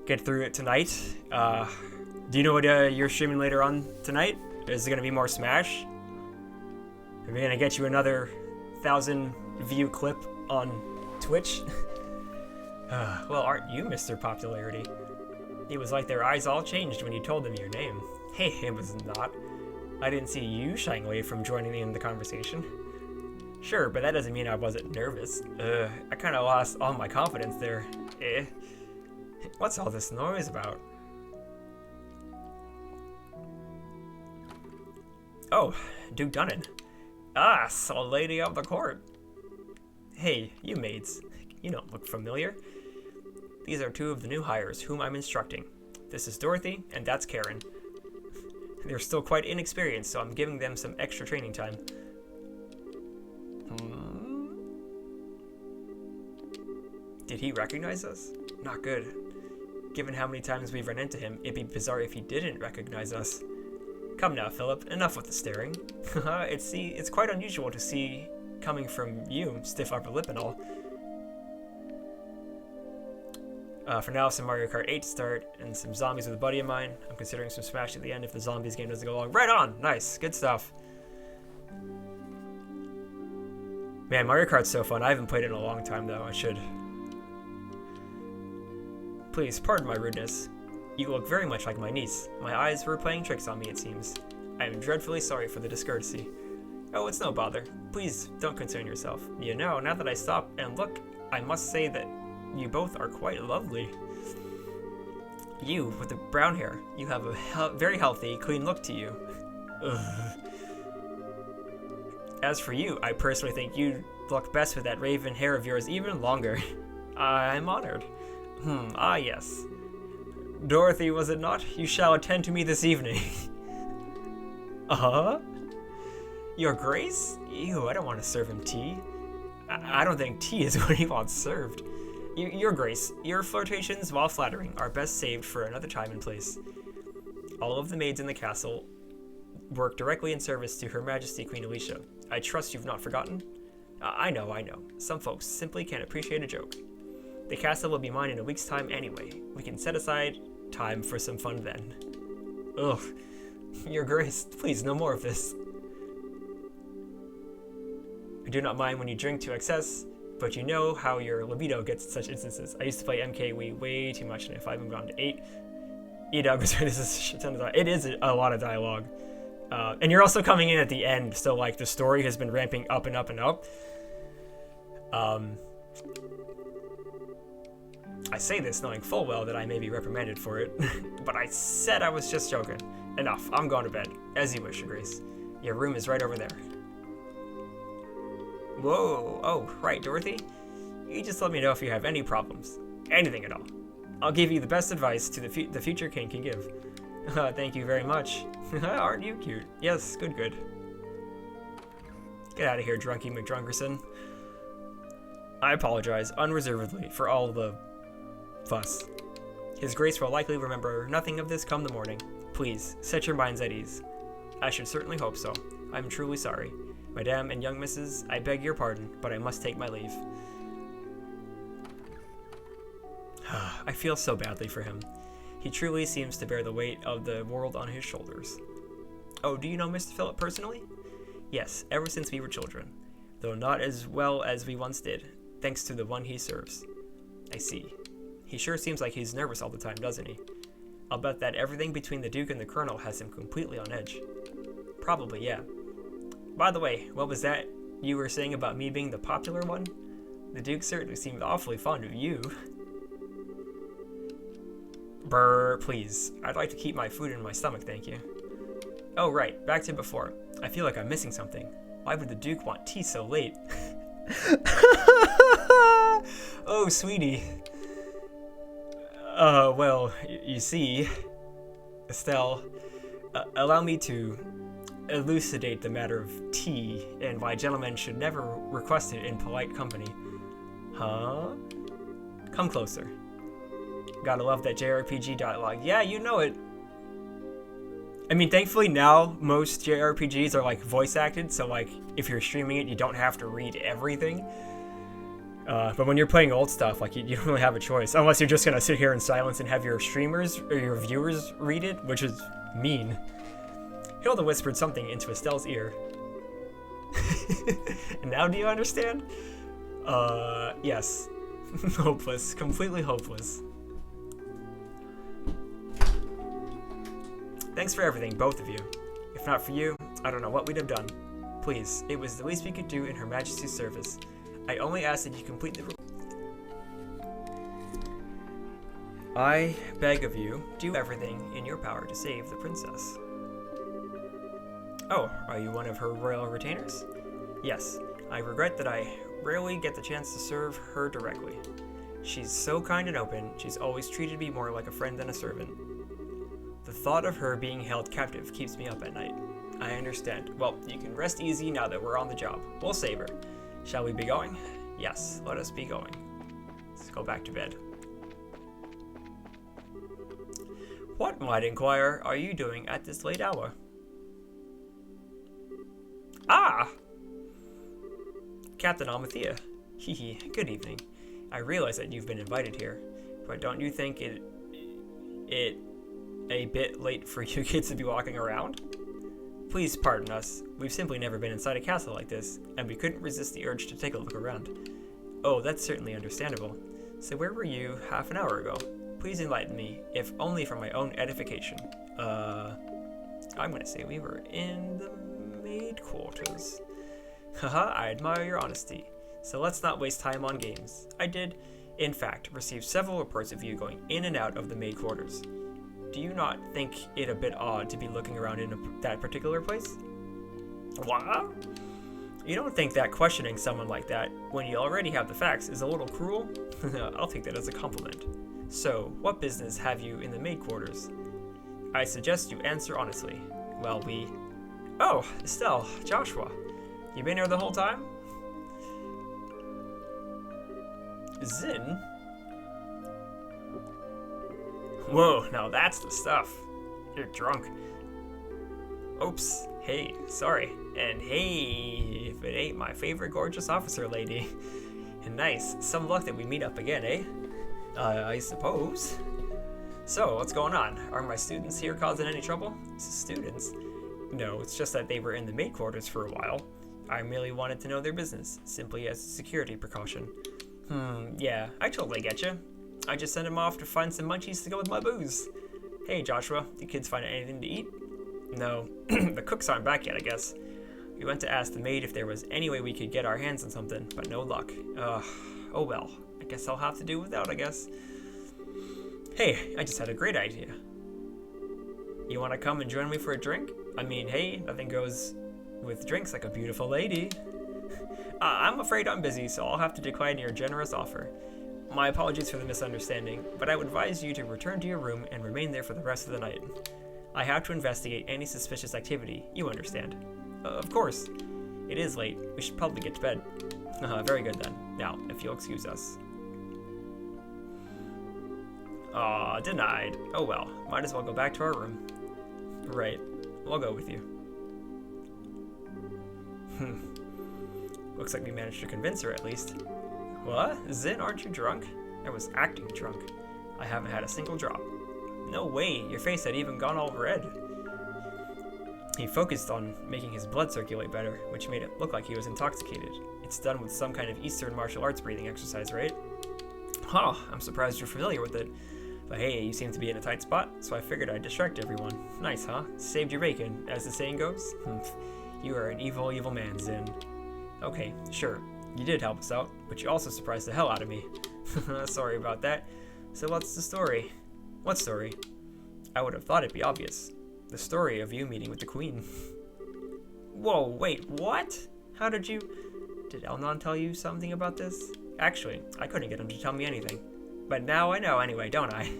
get through it tonight. Do you know what you're streaming later on tonight? Is it gonna be more Smash? Are we gonna get you another 1,000 view clip on Twitch? Well, aren't you Mr. Popularity? It was like their eyes all changed when you told them your name. Hey, it was not. I didn't see you shying away from joining in the conversation. Sure, but that doesn't mean I wasn't nervous. I kind of lost all my confidence there. What's all this noise about? Oh, Duke Dunnan. Ah, so lady of the court. Hey, you maids. You don't look familiar. These are two of the new hires whom I'm instructing. This is Dorothy, and that's Karen. They're still quite inexperienced, so I'm giving them some extra training time. Did he recognize us? Not good. Given how many times we've run into him, it'd be bizarre if he didn't recognize us. Come now, Philip, enough with the staring. It's quite unusual to see coming from you, stiff upper lip and all. For now, some Mario Kart 8 to start, and some zombies with a buddy of mine. I'm considering some Smash at the end if the zombies game doesn't go long. Right on! Nice, good stuff. Man, Mario Kart's so fun. I haven't played it in a long time, though. I should. Please, pardon my rudeness. You look very much like my niece. My eyes were playing tricks on me, it seems. I am dreadfully sorry for the discourtesy. Oh, it's no bother. Please, don't concern yourself. You know, now that I stop and look, I must say that you both are quite lovely. You, with the brown hair, you have a very healthy, clean look to you. Ugh. As for you, I personally think you look best with that raven hair of yours even longer. I'm honored. Ah yes. Dorothy, was it not? You shall attend to me this evening. Your Grace? Ew, I don't want to serve him tea. I don't think tea is what he wants served. Your Grace, your flirtations, while flattering, are best saved for another time and place. All of the maids in the castle work directly in service to Her Majesty Queen Alicia. I trust you've not forgotten? I know. Some folks simply can't appreciate a joke. The castle will be mine in a week's time anyway. We can set aside time for some fun then. Ugh. Your Grace, please, no more of this. I do not mind when you drink to excess, but you know how your libido gets in such instances. I used to play MK way too much, and if I moved on to 8, this is a shit ton of dialogue. It is a lot of dialogue. And you're also coming in at the end, so like the story has been ramping up and up and up. I say this knowing full well that I may be reprimanded for it, but I said I was just joking. Enough, I'm going to bed. As you wish, Your Grace. Your room is right over there. Whoa, oh, right, Dorothy? You just let me know if you have any problems. Anything at all. I'll give you the best advice to the future king can give. Thank you very much. Aren't you cute? Yes, good. Get out of here, Drunky McDrunkerson. I apologize unreservedly for all the fuss. His Grace will likely remember nothing of this come the morning. Please, set your minds at ease. I should certainly hope so. I'm truly sorry. Madame and young missus, I beg your pardon, but I must take my leave. I feel so badly for him. He truly seems to bear the weight of the world on his shoulders. Oh, do you know Mr. Philip personally? Yes, ever since we were children, though not as well as we once did, thanks to the one he serves. I see. He sure seems like he's nervous all the time, doesn't he? I'll bet that everything between the Duke and the Colonel has him completely on edge. Probably, yeah. By the way, what was that you were saying about me being the popular one? The Duke certainly seemed awfully fond of you. Brr, please. I'd like to keep my food in my stomach, thank you. Oh, right. Back to before. I feel like I'm missing something. Why would the Duke want tea so late? Oh, sweetie. Well, you see, Estelle, allow me to elucidate the matter of tea and why gentlemen should never request it in polite company. Huh? Come closer. Gotta love that JRPG dialogue. Yeah, you know it. I mean, thankfully now most JRPGs are like voice acted, so like if you're streaming it, you don't have to read everything. But when you're playing old stuff, like you don't really have a choice, unless you're just gonna sit here in silence and have your streamers or your viewers read it, which is mean. Hilda whispered something into Estelle's ear. And now do you understand? Yes. Hopeless. Completely hopeless. Thanks for everything, both of you. If not for you, I don't know what we'd have done. Please, it was the least we could do in Her Majesty's service. I only ask that you complete the... I beg of you, do everything in your power to save the princess. Oh, are you one of her royal retainers? Yes, I regret that I rarely get the chance to serve her directly. She's so kind and open, she's always treated me more like a friend than a servant. The thought of her being held captive keeps me up at night. I understand. Well, you can rest easy now that we're on the job. We'll save her. Shall we be going? Yes, let us be going. Let's go back to bed. What, might inquire, are you doing at this late hour? Ah! Captain Almathea. Hehe, good evening. I realize that you've been invited here, but don't you think it a bit late for you kids to be walking around? Please pardon us. We've simply never been inside a castle like this, and we couldn't resist the urge to take a look around. Oh, that's certainly understandable. So where were you half an hour ago? Please enlighten me, if only for my own edification. I'm gonna say we were in the maid quarters. Haha, I admire your honesty. So let's not waste time on games. I did, in fact, receive several reports of you going in and out of the maid quarters. Do you not think it a bit odd to be looking around in that particular place? What? You don't think that questioning someone like that, when you already have the facts, is a little cruel? I'll take that as a compliment. So, what business have you in the maid quarters? I suggest you answer honestly. Well, Oh, Estelle, Joshua. You been here the whole time? Zin? Whoa, now that's the stuff. You're drunk. Oops. Hey, sorry. And hey, if it ain't my favorite gorgeous officer lady. And nice. Some luck that we meet up again, eh? I suppose. So, what's going on? Are my students here causing any trouble? Students? No, it's just that they were in the maid quarters for a while. I merely wanted to know their business, simply as a security precaution. Yeah, I totally get you. I just sent him off to find some munchies to go with my booze. Hey, Joshua, the kids find anything to eat? No, the cooks aren't back yet, I guess. We went to ask the maid if there was any way we could get our hands on something, but no luck. Oh well, I guess I'll have to do without, I guess. Hey, I just had a great idea. You want to come and join me for a drink? I mean, hey, nothing goes with drinks like a beautiful lady. I'm afraid I'm busy, so I'll have to decline your generous offer. My apologies for the misunderstanding, but I would advise you to return to your room and remain there for the rest of the night. I have to investigate any suspicious activity, you understand. Of course. It is late. We should probably get to bed. Very good then. Now, if you'll excuse us. Aw, denied. Oh well, might as well go back to our room. Right, I'll go with you. Looks like we managed to convince her at least. What? Zin, aren't you drunk? I was acting drunk. I haven't had a single drop. No way, your face had even gone all red. He focused on making his blood circulate better, which made it look like he was intoxicated. It's done with some kind of Eastern martial arts breathing exercise, right? Huh, I'm surprised you're familiar with it. But hey, you seem to be in a tight spot, so I figured I'd distract everyone. Nice, huh? Saved your bacon, as the saying goes. You are an evil, evil man, Zin. Okay, sure, you did help us out, but you also surprised the hell out of me. Sorry about that. So what's the story? What story? I would have thought it'd be obvious. The story of you meeting with the queen. Whoa, wait, what? How did you... Did Elnon tell you something about this? Actually, I couldn't get him to tell me anything. But now I know anyway, don't I?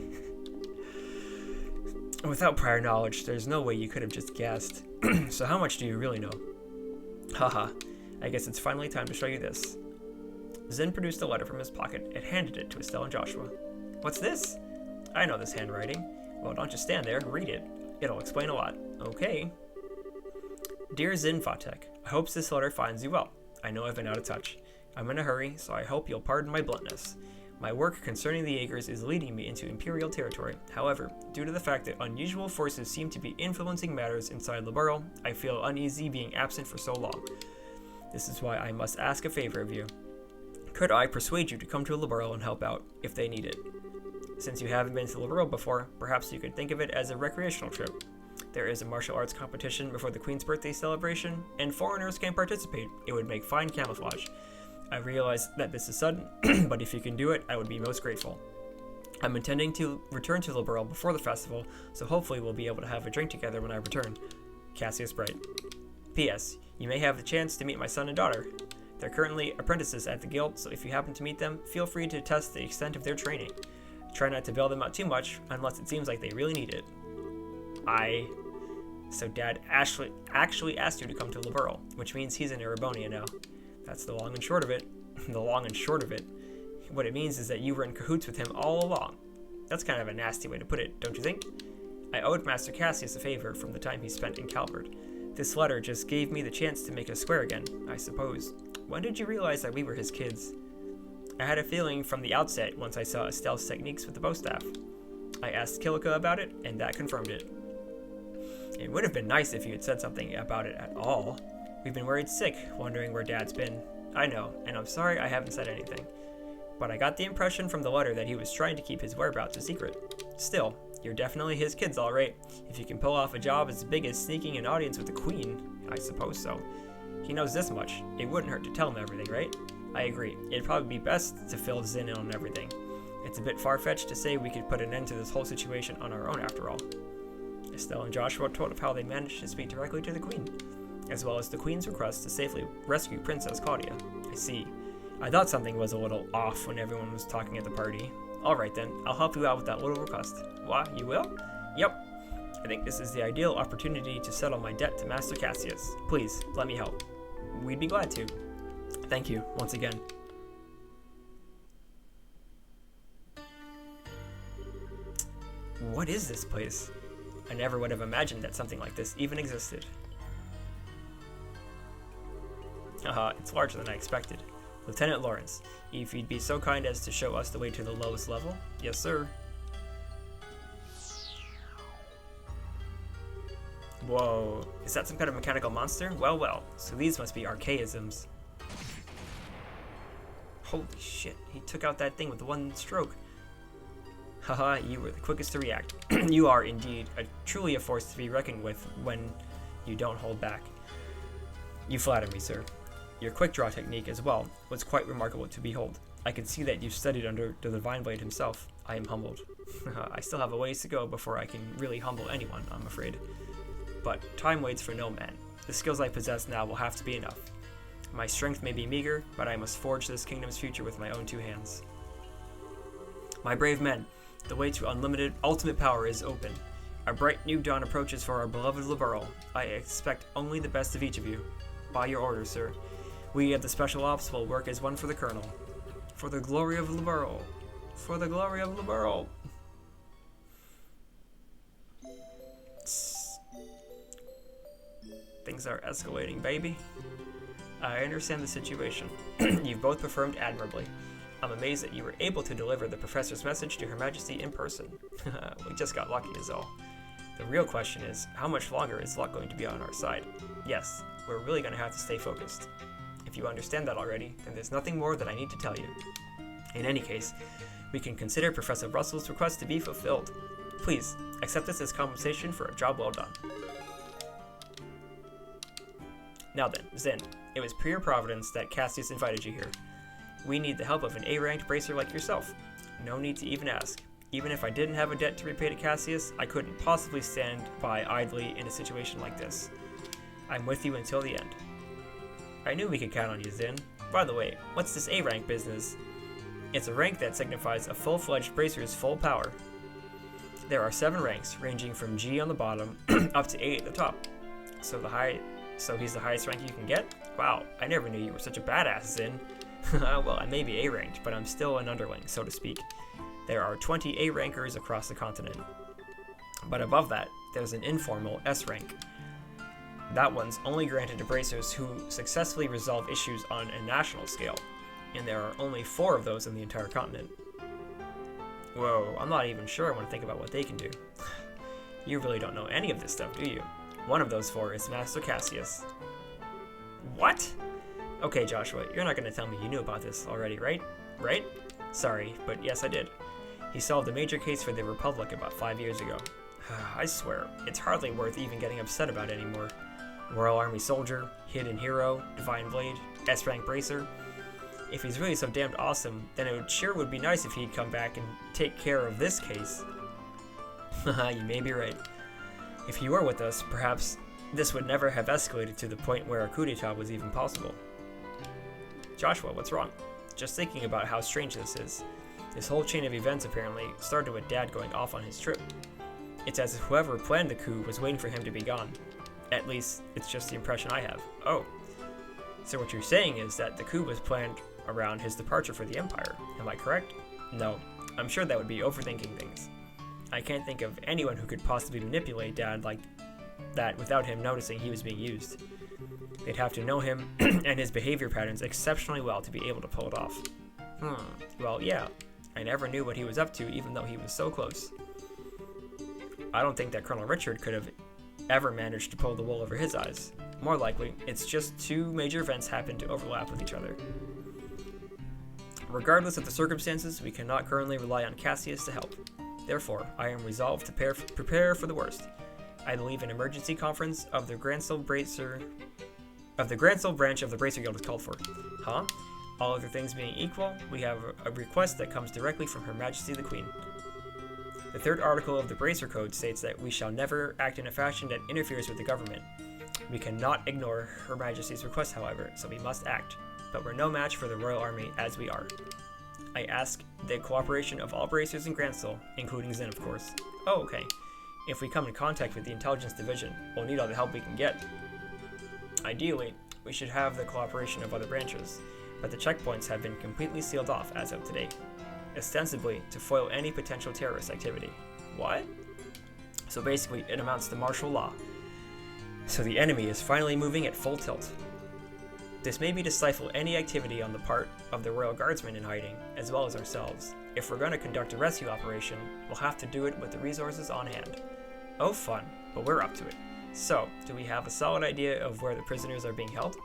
Without prior knowledge, there's no way you could have just guessed. So how much do you really know? Haha, I guess it's finally time to show you this. Zin produced a letter from his pocket and handed it to Estelle and Joshua. What's this? I know this handwriting. Well, don't just stand there, read it. It'll explain a lot. Okay. Dear Zin Fatek, I hope this letter finds you well. I know I've been out of touch. I'm in a hurry, so I hope you'll pardon my bluntness. My work concerning the Jaegers is leading me into Imperial territory. However, due to the fact that unusual forces seem to be influencing matters inside Liberl, I feel uneasy being absent for so long. This is why I must ask a favor of you. Could I persuade you to come to Liberl and help out, if they need it? Since you haven't been to Liberl before, perhaps you could think of it as a recreational trip. There is a martial arts competition before the Queen's birthday celebration, and foreigners can participate. It would make fine camouflage. I realize that this is sudden, but if you can do it, I would be most grateful. I'm intending to return to Liberl before the festival, so hopefully we'll be able to have a drink together when I return. Cassius Bright. P.S. You may have the chance to meet my son and daughter. They're currently apprentices at the guild, so if you happen to meet them, feel free to test the extent of their training. Try not to bail them out too much, unless it seems like they really need it. So Dad actually asked you to come to Liberl, which means he's in Erebonia now. That's the long and short of it. The long and short of it. What it means is that you were in cahoots with him all along. That's kind of a nasty way to put it, don't you think? I owed Master Cassius a favor from the time he spent in Calvert. This letter just gave me the chance to make us square again, I suppose. When did you realize that we were his kids? I had a feeling from the outset once I saw Estelle's techniques with the bowstaff. I asked Kilika about it, and that confirmed it. It would have been nice if you had said something about it at all. We've been worried sick, wondering where Dad's been. I know, and I'm sorry I haven't said anything. But I got the impression from the letter that he was trying to keep his whereabouts a secret. Still, you're definitely his kids all right. If you can pull off a job as big as sneaking an audience with the Queen, I suppose so. He knows this much. It wouldn't hurt to tell him everything, right? I agree. It'd probably be best to fill Zin in on everything. It's a bit far-fetched to say we could put an end to this whole situation on our own after all. Estelle and Joshua told of how they managed to speak directly to the Queen, as well as the Queen's request to safely rescue Princess Claudia. I see. I thought something was a little off when everyone was talking at the party. Alright then, I'll help you out with that little request. What, you will? Yep. I think this is the ideal opportunity to settle my debt to Master Cassius. Please, let me help. We'd be glad to. Thank you, once again. What is this place? I never would have imagined that something like this even existed. It's larger than I expected. Lieutenant Lawrence, if you'd be so kind as to show us the way to the lowest level? Yes, sir. Whoa, Is that some kind of mechanical monster? Well, well, so these must be archaisms. Holy shit, he took out that thing with one stroke. Haha, you were the quickest to react. You are indeed truly a force to be reckoned with when you don't hold back. You flatter me, sir. Your quick draw technique as well was quite remarkable to behold. I can see that you've studied under the Divine Blade himself. I am humbled. I still have a ways to go before I can really humble anyone, I'm afraid. But time waits for no man. The skills I possess now will have to be enough. My strength may be meager, but I must forge this kingdom's future with my own two hands. My brave men, the way to ultimate power is open. A bright new dawn approaches for our beloved Liberal. I expect only the best of each of you. By your orders, sir. We at the Special Ops will work as one for the Colonel. For the glory of Liberal. For the glory of Liberal. Things are escalating, baby. I understand the situation. You've both performed admirably. I'm amazed that you were able to deliver the Professor's message to Her Majesty in person. We just got lucky is all. The real question is, how much longer is luck going to be on our side? Yes, we're really going to have to stay focused. If you understand that already, then there's nothing more that I need to tell you. In any case, we can consider Professor Russell's request to be fulfilled. Please, accept this as compensation for a job well done. Now then, Zin, it was pure providence that Cassius invited you here. We need the help of an A-ranked bracer like yourself. No need to even ask. Even if I didn't have a debt to repay to Cassius, I couldn't possibly stand by idly in a situation like this. I'm with you until the end. I knew we could count on you, Zin. By the way, what's this A-rank business? It's a rank that signifies a full-fledged bracer's full power. There are 7 ranks, ranging from G on the bottom up to 8 at the top. So he's the highest rank you can get? Wow, I never knew you were such a badass, Zin. Well, I may be A-ranked, but I'm still an underling, so to speak. There are 20 A-rankers across the continent. But above that, there's an informal S rank. That one's only granted to bracers who successfully resolve issues on a national scale, and there are only 4 of those in the entire continent. Whoa, I'm not even sure I want to think about what they can do. You really don't know any of this stuff, do you? One of those 4 is Master Cassius. What? Okay, Joshua, you're not going to tell me you knew about this already, right? Right? Sorry, but yes, I did. He solved a major case for the Republic about 5 years ago. I swear, it's hardly worth even getting upset about anymore. Royal Army soldier, hidden hero, divine blade, S-rank bracer. If he's really so damned awesome, then it sure would be nice if he'd come back and take care of this case. Haha, you may be right. If he were with us, perhaps this would never have escalated to the point where a coup d'etat was even possible. Joshua, what's wrong? Just thinking about how strange this is. This whole chain of events apparently started with Dad going off on his trip. It's as if whoever planned the coup was waiting for him to be gone. At least, it's just the impression I have. Oh. So what you're saying is that the coup was planned around his departure for the Empire. Am I correct? No. I'm sure that would be overthinking things. I can't think of anyone who could possibly manipulate Dad like that without him noticing he was being used. They'd have to know him and his behavior patterns exceptionally well to be able to pull it off. Well, yeah. I never knew what he was up to even though he was so close. I don't think that Colonel Richard could have ever managed to pull the wool over his eyes. More likely, it's just 2 major events happened to overlap with each other. Regardless of the circumstances, we cannot currently rely on Cassius to help. Therefore, I am resolved to prepare for the worst. I believe an emergency conference of the Grancel branch of the Bracer Guild is called for. Huh? All other things being equal, we have a request that comes directly from Her Majesty the Queen. The 3rd article of the Bracer Code states that we shall never act in a fashion that interferes with the government. We cannot ignore Her Majesty's request, however, so we must act. But we're no match for the Royal Army as we are. I ask the cooperation of all bracers in Grancel, including Zin, of course. Oh, okay. If we come in contact with the Intelligence Division, we'll need all the help we can get. Ideally, we should have the cooperation of other branches, but the checkpoints have been completely sealed off as of today, ostensibly to foil any potential terrorist activity. What? So basically, it amounts to martial law. So the enemy is finally moving at full tilt. This may be to stifle any activity on the part of the Royal Guardsmen in hiding, as well as ourselves. If we're going to conduct a rescue operation, we'll have to do it with the resources on hand. Oh fun, but we're up to it. So, do we have a solid idea of where the prisoners are being held?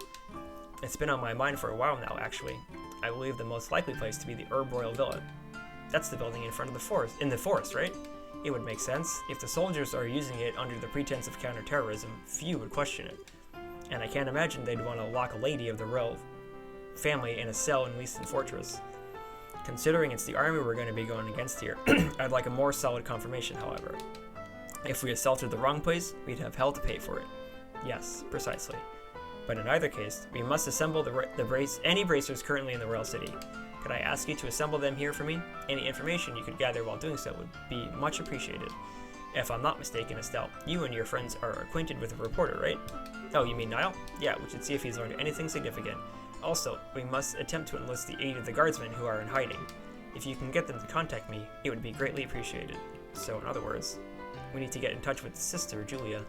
It's been on my mind for a while now, actually. I believe the most likely place to be the Herb Royal Villa. That's the building in front of the forest, right? It would make sense. If the soldiers are using it under the pretense of counterterrorism, few would question it. And I can't imagine they'd want to lock a lady of the royal family in a cell in Leaston Fortress. Considering it's the army we're going to be going against here, I'd like a more solid confirmation, however. If we assaulted the wrong place, we'd have hell to pay for it. Yes, precisely. But in either case, we must assemble any bracers currently in the royal city. Could I ask you to assemble them here for me? Any information you could gather while doing so would be much appreciated. If I'm not mistaken, Estelle, you and your friends are acquainted with the reporter, right? Oh, you mean Niall? Yeah, we should see if he's learned anything significant. Also, we must attempt to enlist the aid of the guardsmen who are in hiding. If you can get them to contact me, it would be greatly appreciated. So, in other words, we need to get in touch with Sister Julia.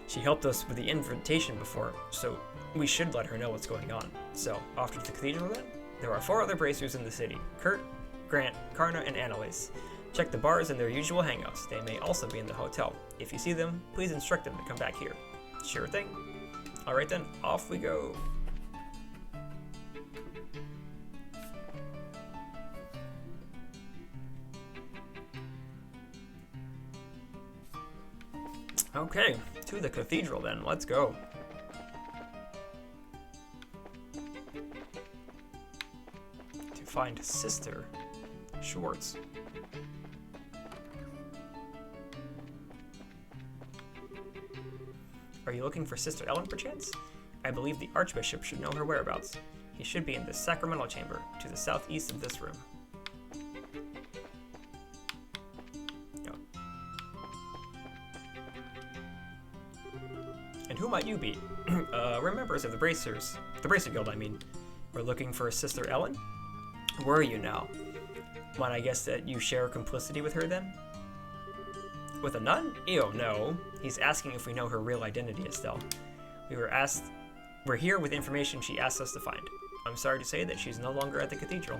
She helped us with the invitation before, so we should let her know what's going on. So, off to the cathedral then? There are 4 other bracers in the city: Kurt, Grant, Karna, and Annalise. Check the bars and their usual hangouts. They may also be in the hotel. If you see them, please instruct them to come back here. Sure thing. Alright then, off we go. Okay, to the cathedral then, let's go. To find Sister Schwartz. Are you looking for Sister Ellen, perchance? I believe the Archbishop should know her whereabouts. He should be in the sacramental chamber, to the southeast of this room. And who might you be? We're members of the Bracer Guild, I mean. We're looking for Sister Ellen? Where are you now? Might I guess that you share complicity with her then? With a nun? Ew, no. He's asking if we know her real identity, Estelle. We're here with information she asked us to find. I'm sorry to say that she's no longer at the cathedral.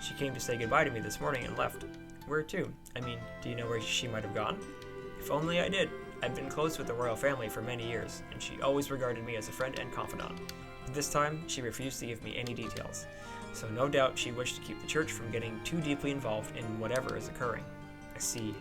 She came to say goodbye to me this morning and left. Where to? I mean, do you know where she might have gone? If only I did. I've been close with the royal family for many years, and she always regarded me as a friend and confidant. But this time, she refused to give me any details. So no doubt she wished to keep the church from getting too deeply involved in whatever is occurring. I see.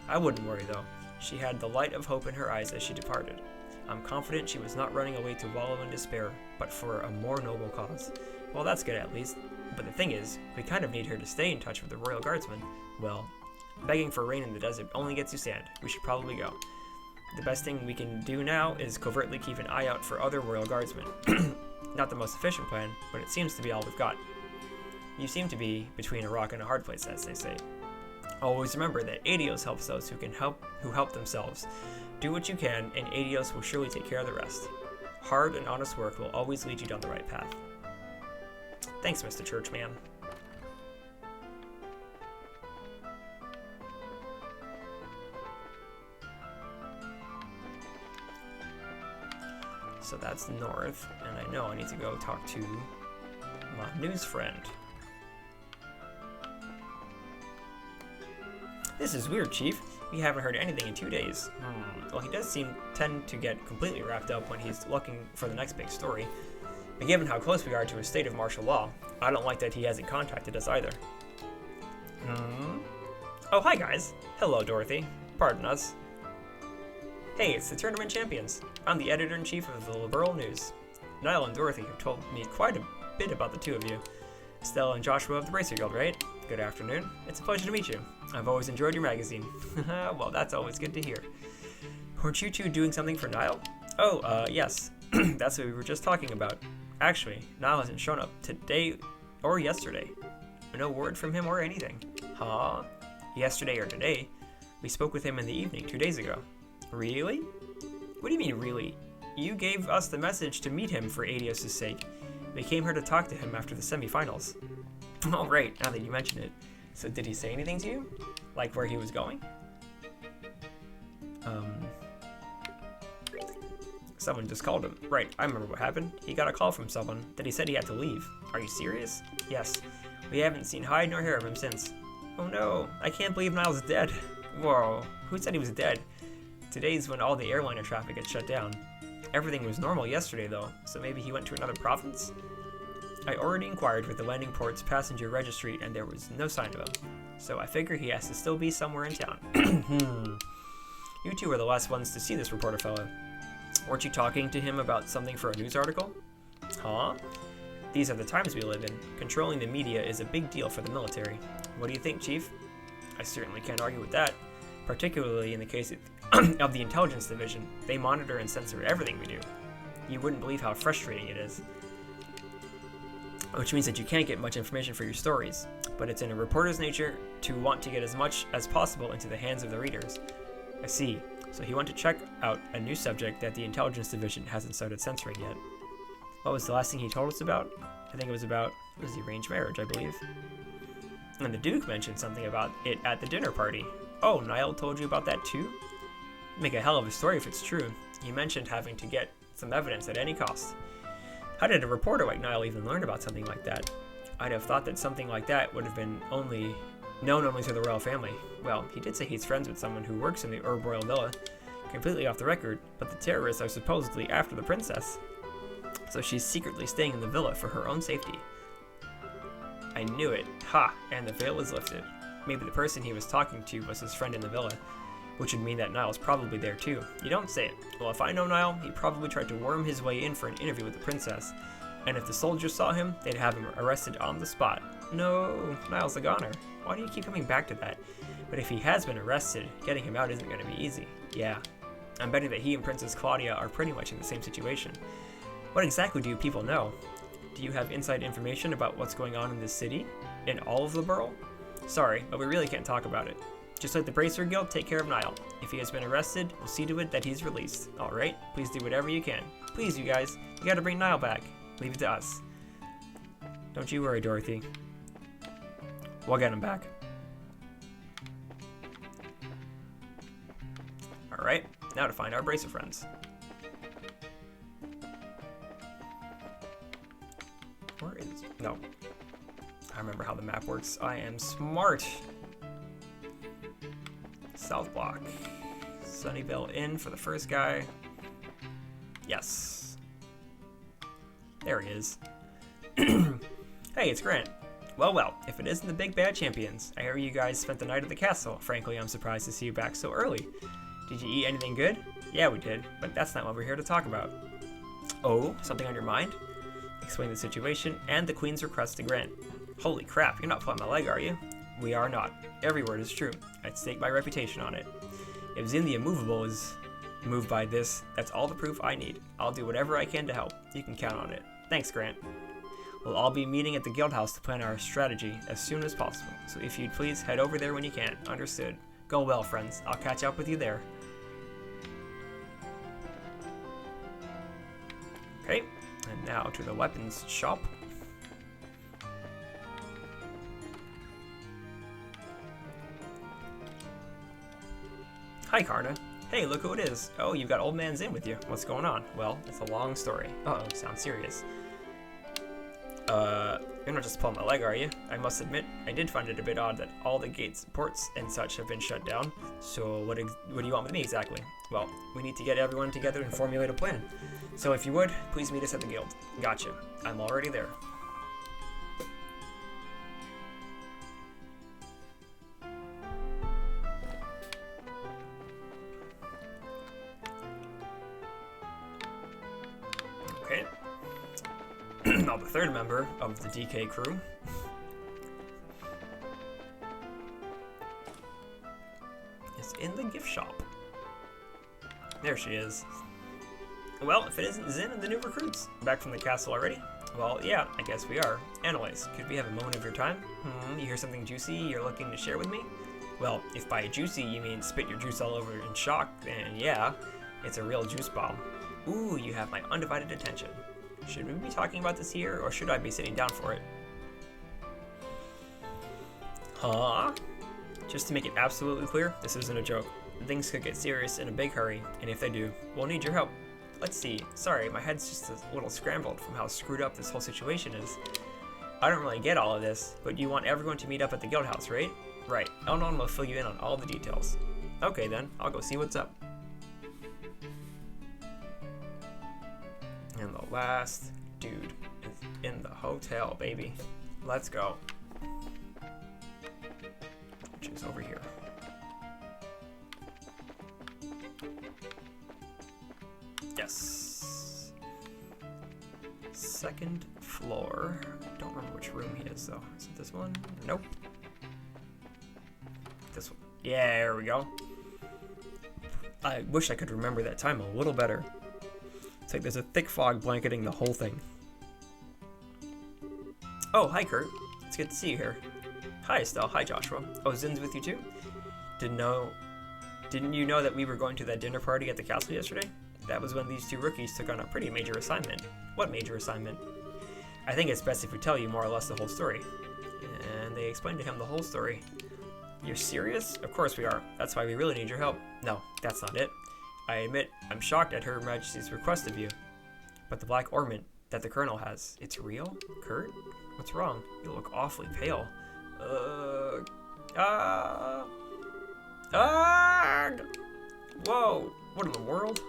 I wouldn't worry though. She had the light of hope in her eyes as she departed. I'm confident she was not running away to wallow in despair, but for a more noble cause. Well, that's good at least. But the thing is, we kind of need her to stay in touch with the royal guardsmen. Well, begging for rain in the desert only gets you sand. We should probably go. The best thing we can do now is covertly keep an eye out for other royal guardsmen. Not the most efficient plan, but it seems to be all we've got. You seem to be between a rock and a hard place, as they say. Always remember that Adios helps those who help themselves. Do what you can, and Adios will surely take care of the rest. Hard and honest work will always lead you down the right path. Thanks, Mr. Churchman. So that's north, and I know I need to go talk to my news friend. This is weird, Chief. We haven't heard anything in 2 days. Well, he does tend to get completely wrapped up when he's looking for the next big story. But given how close we are to a state of martial law, I don't like that he hasn't contacted us either. Oh, hi guys. Hello, Dorothy. Pardon us. Hey, it's the Tournament Champions. I'm the editor-in-chief of the Liberal News. Niall and Dorothy have told me quite a bit about the two of you. Stella and Joshua of the Bracer Guild, right? Good afternoon. It's a pleasure to meet you. I've always enjoyed your magazine. Well, that's always good to hear. Weren't you two doing something for Niall? Oh, yes. That's what we were just talking about. Actually, Niall hasn't shown up today or yesterday. No word from him or anything. Huh? Yesterday or today? We spoke with him in the evening 2 days ago. Really? What do you mean, really? You gave us the message to meet him for Adios' sake. We came here to talk to him after the semifinals. Oh, right, now that you mention it. So did he say anything to you? Like where he was going? Someone just called him. Right, I remember what happened. He got a call from someone that he said he had to leave. Are you serious? Yes. We haven't seen hide nor hair of him since. Oh no, I can't believe Niall's dead. Whoa, who said he was dead? Today's when all the airliner traffic gets shut down. Everything was normal yesterday though, so maybe he went to another province? I already inquired with the landing port's passenger registry and there was no sign of him. So I figure he has to still be somewhere in town. You two are the last ones to see this reporter fellow. Weren't you talking to him about something for a news article? Huh? These are the times we live in. Controlling the media is a big deal for the military. What do you think, Chief? I certainly can't argue with that. Particularly in the case of the intelligence division. They monitor and censor everything we do. You wouldn't believe how frustrating it is. Which means that you can't get much information for your stories, but it's in a reporter's nature to want to get as much as possible into the hands of the readers. I see. So he went to check out a new subject that the intelligence division hasn't started censoring yet. What was the last thing he told us about? I think it was the arranged marriage, I believe. And the Duke mentioned something about it at the dinner party. Oh, Niall told you about that too? Make a hell of a story if it's true. He mentioned having to get some evidence at any cost. How did a reporter like Niall even learn about something like that? I'd have thought that something like that would have been known only to the royal family. Well, he did say he's friends with someone who works in the Herb Royal Villa. Completely off the record, but the terrorists are supposedly after the princess. So she's secretly staying in the villa for her own safety. I knew it. Ha! And the veil was lifted. Maybe the person he was talking to was his friend in the villa, which would mean that Niall's probably there too. You don't say it. Well, if I know Niall, he probably tried to worm his way in for an interview with the princess. And if the soldiers saw him, they'd have him arrested on the spot. No, Niall's a goner. Why do you keep coming back to that? But if he has been arrested, getting him out isn't going to be easy. Yeah. I'm betting that he and Princess Claudia are pretty much in the same situation. What exactly do people know? Do you have inside information about what's going on in this city? In all of the borough? Sorry, but we really can't talk about it. Just let the Bracer Guild take care of Niall. If he has been arrested, we'll see to it that he's released. Alright? Please do whatever you can. Please, you guys. You gotta bring Niall back. Leave it to us. Don't you worry, Dorothy. We'll get him back. Alright, now to find our Bracer friends. Where is... No. I remember how the map works. I am smart. South Block. Sunnyvale Inn for the first guy. Yes. There he is. Hey, it's Grant. Well, if it isn't the Big Bad Champions. I hear you guys spent the night at the castle. Frankly, I'm surprised to see you back so early. Did you eat anything good? Yeah, we did, but that's not what we're here to talk about. Oh, something on your mind? Explain the situation and the Queen's request to Grant. Holy crap, you're not pulling my leg, are you? We are not. Every word is true. I'd stake my reputation on it. If Zin the Immovable is moved by this, that's all the proof I need. I'll do whatever I can to help. You can count on it. Thanks, Grant. We'll all be meeting at the guild house to plan our strategy as soon as possible. So if you'd please head over there when you can. Understood. Go well, friends. I'll catch up with you there. Okay, and now to the weapons shop. Hi, Karna. Hey, look who it is. Oh, you've got Old Man Zin with you. What's going on? Well, it's a long story. Uh-oh, sounds serious. You're not just pulling my leg, are you? I must admit, I did find it a bit odd that all the gates, ports, and such have been shut down. So what do you want with me exactly? Well, we need to get everyone together and formulate a plan. So if you would, please meet us at the guild. Gotcha. I'm already there. Okay. Now the third member of the DK crew. Is in the gift shop. There she is. Well, if it isn't Zin and the new recruits. Back from the castle already? Well, yeah, I guess we are. Analyze, could we have a moment of your time? You hear something juicy you're looking to share with me? Well, if by juicy you mean spit your juice all over in shock, then yeah, it's a real juice bomb. Ooh, you have my undivided attention. Should we be talking about this here, or should I be sitting down for it? Huh? Just to make it absolutely clear, this isn't a joke. Things could get serious in a big hurry, and if they do, we'll need your help. Let's see. Sorry, my head's just a little scrambled from how screwed up this whole situation is. I don't really get all of this, but you want everyone to meet up at the guild house, right? Right. Elnon will fill you in on all the details. Okay then, I'll go see what's up. The last dude is in the hotel, baby. Let's go. Which is over here. Yes. Second floor. I don't remember which room he is though. Is it this one? Nope. This one. Yeah, there we go. I wish I could remember that time a little better. It's like there's a thick fog blanketing the whole thing. Oh, hi Kurt. It's good to see you here. Hi Estelle. Hi Joshua. Oh, Zin's with you too? Didn't you know that we were going to that dinner party at the castle yesterday? That was when these two rookies took on a pretty major assignment. What major assignment? I think it's best if we tell you more or less the whole story. And they explained to him the whole story. You're serious? Of course we are. That's why we really need your help. No, that's not it. I admit, I'm shocked at Her Majesty's request of you. But the black ornament that the Colonel has, it's real? Kurt? What's wrong? You look awfully pale. Whoa! What in the world?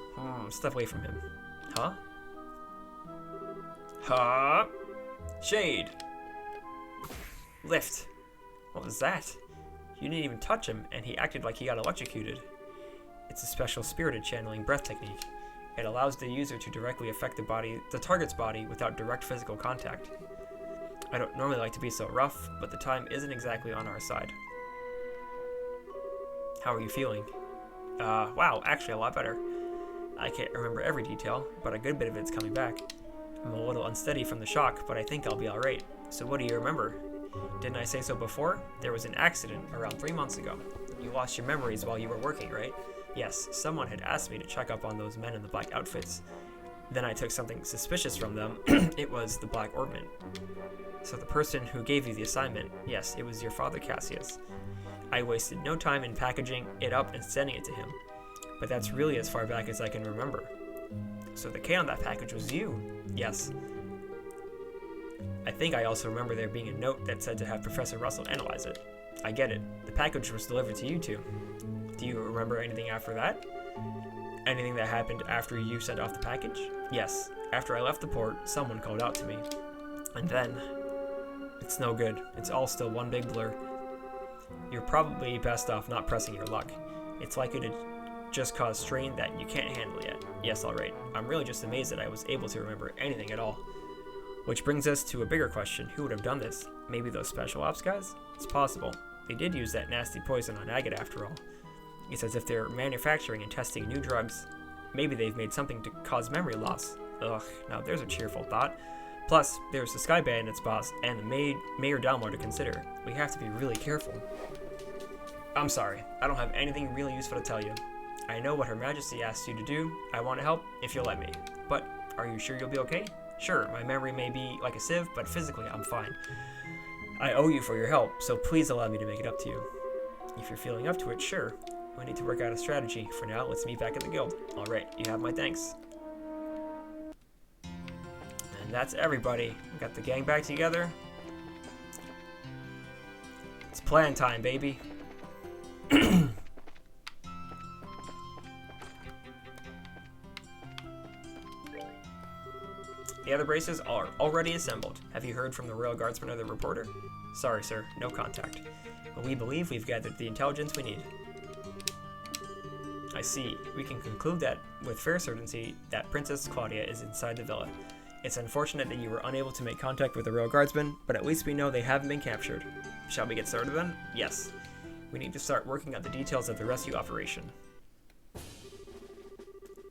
Step away from him. Huh? Huh? Shade! Lift! What was that? You didn't even touch him, and he acted like he got electrocuted. It's a special spirited channeling breath technique. It allows the user to directly affect the target's body without direct physical contact. I don't normally like to be so rough, but the time isn't exactly on our side. How are you feeling? Wow, actually a lot better. I can't remember every detail, but a good bit of it's coming back. I'm a little unsteady from the shock, but I think I'll be alright. So what do you remember? Didn't I say so before? There was an accident around 3 months ago. You lost your memories while you were working, right? Yes, someone had asked me to check up on those men in the black outfits. Then I took something suspicious from them. It was the black ornament. So the person who gave you the assignment, yes, it was your father Cassius. I wasted no time in packaging it up and sending it to him. But that's really as far back as I can remember. So the K on that package was you. Yes. I think I also remember there being a note that said to have Professor Russell analyze it. I get it. The package was delivered to you two. Do you remember anything after that? Anything that happened after you sent off the package? Yes. After I left the port, someone called out to me. And then... It's no good. It's all still one big blur. You're probably best off not pressing your luck. It's likely to just cause strain that you can't handle yet. Yes, alright. I'm really just amazed that I was able to remember anything at all. Which brings us to a bigger question. Who would have done this? Maybe those special ops guys? It's possible. They did use that nasty poison on Agate after all. It's as if they're manufacturing and testing new drugs. Maybe they've made something to cause memory loss. Ugh, now there's a cheerful thought. Plus, there's the Sky Bandit's boss and the Mayor Dalmor to consider. We have to be really careful. I'm sorry, I don't have anything really useful to tell you. I know what Her Majesty asked you to do. I want to help if you'll let me. But are you sure you'll be okay? Sure, my memory may be like a sieve, but physically I'm fine. I owe you for your help, so please allow me to make it up to you. If you're feeling up to it, sure. We need to work out a strategy. For now, let's meet back at the guild. Alright, you have my thanks. And that's everybody. We got the gang back together. It's plan time, baby. The other braces are already assembled. Have you heard from the Royal Guardsman or the reporter? Sorry, sir, no contact. But we believe we've gathered the intelligence we need. I see. We can conclude that with fair certainty that Princess Claudia is inside the villa. It's unfortunate that you were unable to make contact with the Royal Guardsmen, but at least we know they haven't been captured. Shall we get started then? Yes. We need to start working on the details of the rescue operation.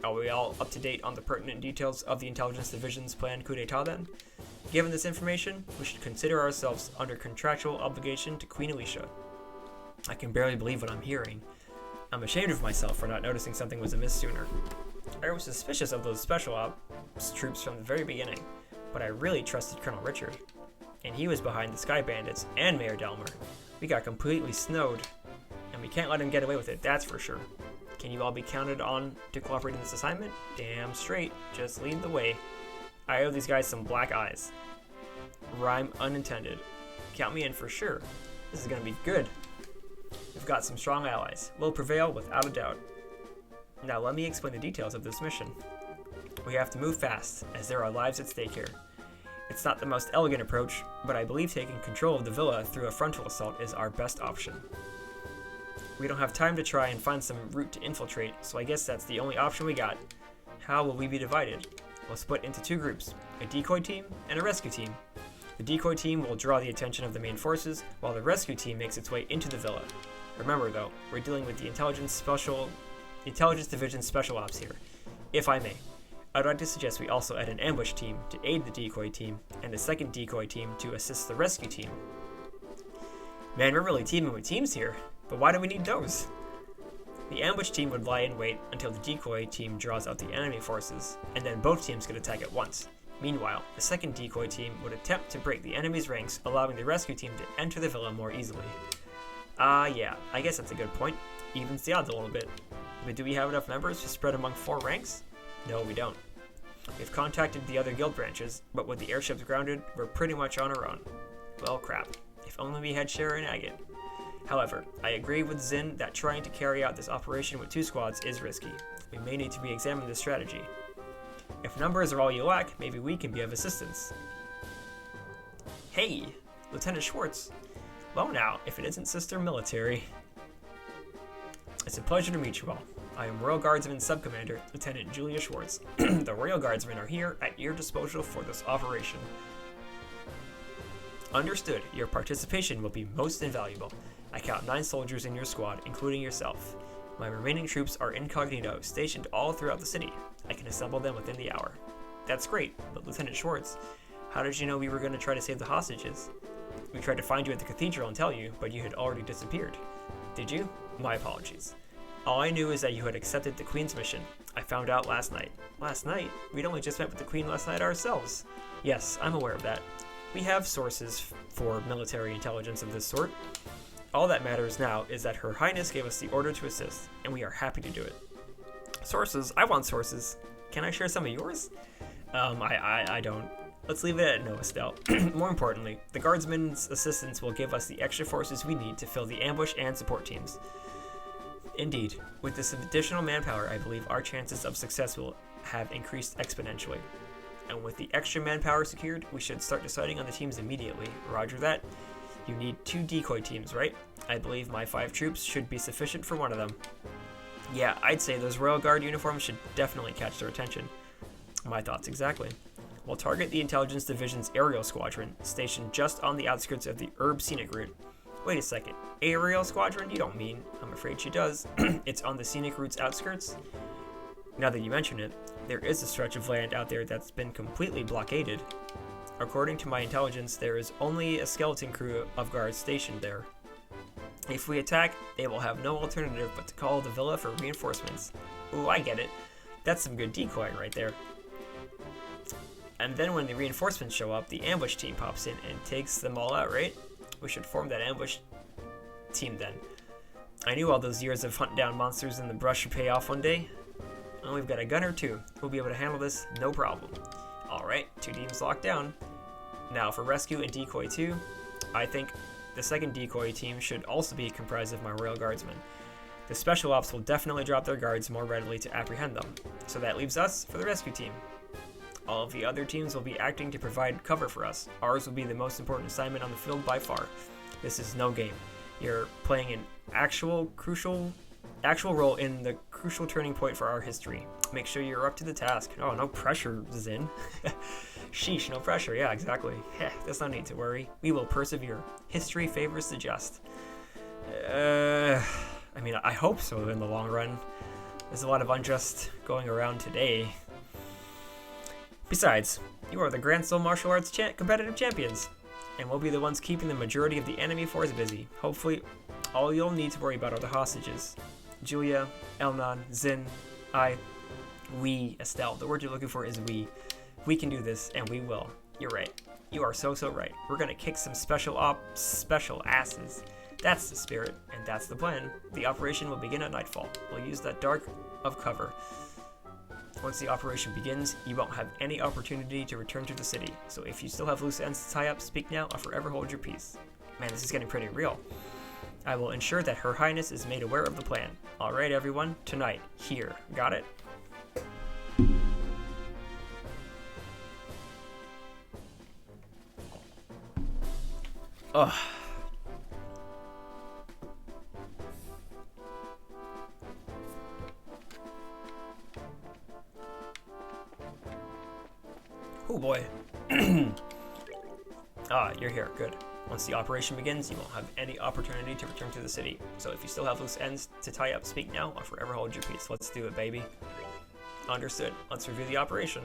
Are we all up to date on the pertinent details of the Intelligence Division's planned coup d'etat then? Given this information, we should consider ourselves under contractual obligation to Queen Alicia. I can barely believe what I'm hearing. I'm ashamed of myself for not noticing something was amiss sooner. I was suspicious of those special ops troops from the very beginning, but I really trusted Colonel Richard. And he was behind the Sky Bandits and Mayor Delmer. We got completely snowed, and we can't let him get away with it, that's for sure. Can you all be counted on to cooperate in this assignment? Damn straight, just lead the way. I owe these guys some black eyes. Rhyme unintended. Count me in for sure. This is gonna be good. We've got some strong allies. We'll prevail without a doubt. Now let me explain the details of this mission. We have to move fast, as there are lives at stake here. It's not the most elegant approach, but I believe taking control of the villa through a frontal assault is our best option. We don't have time to try and find some route to infiltrate, so I guess that's the only option we got. How will we be divided? We'll split into 2 groups, a decoy team and a rescue team. The decoy team will draw the attention of the main forces, while the rescue team makes its way into the villa. Remember though, we're dealing with the Intelligence Division Special Ops here. If I may, I'd like to suggest we also add an ambush team to aid the decoy team, and a second decoy team to assist the rescue team. Man, we're really teaming with teams here, but why do we need those? The ambush team would lie in wait until the decoy team draws out the enemy forces, and then both teams could attack at once. Meanwhile, the second decoy team would attempt to break the enemy's ranks, allowing the rescue team to enter the villa more easily. Yeah, I guess that's a good point. Evens the odds a little bit. But do we have enough members to spread among 4 ranks? No, we don't. We've contacted the other guild branches, but with the airships grounded, we're pretty much on our own. Well, crap. If only we had Shara and Agate. However, I agree with Zin that trying to carry out this operation with 2 squads is risky. We may need to re-examine this strategy. If numbers are all you lack, maybe we can be of assistance. Hey, Lieutenant Schwartz. Well now, if it isn't Sister Military. It's a pleasure to meet you all. I am Royal Guardsman Subcommander, Lieutenant Julia Schwartz. The Royal Guardsmen are here at your disposal for this operation. Understood. Your participation will be most invaluable. I count 9 soldiers in your squad, including yourself. My remaining troops are incognito, stationed all throughout the city. I can assemble them within the hour. That's great, but Lieutenant Schwartz, how did you know we were going to try to save the hostages? We tried to find you at the cathedral and tell you, but you had already disappeared. Did you? My apologies. All I knew is that you had accepted the Queen's mission. I found out last night. Last night? We'd only just met with the Queen last night ourselves. Yes, I'm aware of that. We have sources for military intelligence of this sort. All that matters now is that Her Highness gave us the order to assist, and we are happy to do it. Sources? I want sources. Can I share some of yours? I don't. Let's leave it at no, Estelle. More importantly, the Guardsmen's assistance will give us the extra forces we need to fill the ambush and support teams. Indeed, with this additional manpower, I believe our chances of success will have increased exponentially. And with the extra manpower secured, we should start deciding on the teams immediately. Roger that. You need 2 decoy teams, right? I believe my 5 troops should be sufficient for one of them. Yeah, I'd say those Royal Guard uniforms should definitely catch their attention. My thoughts exactly. We'll target the Intelligence Division's aerial squadron, stationed just on the outskirts of the Herb Scenic Route. Wait a second, aerial squadron? You don't mean? I'm afraid she does. It's on the Scenic Route's outskirts? Now that you mention it, there is a stretch of land out there that's been completely blockaded. According to my intelligence, there is only a skeleton crew of guards stationed there. If we attack, they will have no alternative but to call the villa for reinforcements. Ooh, I get it. That's some good decoying right there. And then when the reinforcements show up, the ambush team pops in and takes them all out, right? We should form that ambush team then. I knew all those years of hunting down monsters in the brush would pay off one day. And we've got a gunner too. We'll be able to handle this, no problem. Alright, 2 teams locked down. Now for rescue and decoy 2, I think the second decoy team should also be comprised of my Royal Guardsmen. The Special Ops will definitely drop their guards more readily to apprehend them, so that leaves us for the rescue team. All of the other teams will be acting to provide cover for us. Ours will be the most important assignment on the field by far. This is no game. You're playing an actual role in the crucial turning point for our history. Make sure you're up to the task. Oh, no pressure, Zin. Sheesh, no pressure. Yeah, exactly. There's no need to worry. We will persevere. History favors the just. I mean, I hope so in the long run. There's a lot of unjust going around today. Besides, you are the Grand Soul Martial Arts competitive champions, and we'll be the ones keeping the majority of the enemy force busy. Hopefully, all you'll need to worry about are the hostages. Julia, Elnon, Zin, we, Estelle. The word you're looking for is we. We can do this, and we will. You're right. You are so right. We're gonna kick some special asses. That's the spirit, and that's the plan. The operation will begin at nightfall. We'll use that dark of cover. Once the operation begins, you won't have any opportunity to return to the city. So if you still have loose ends to tie up, speak now or forever hold your peace. Man, this is getting pretty real. I will ensure that Her Highness is made aware of the plan. Alright everyone, tonight, here. Got it? Ugh. Oh boy. Ah, you're here. Good. Once the operation begins, you won't have any opportunity to return to the city. So if you still have loose ends to tie up, speak now, or forever hold your peace. Let's do it, baby. Understood. Let's review the operation.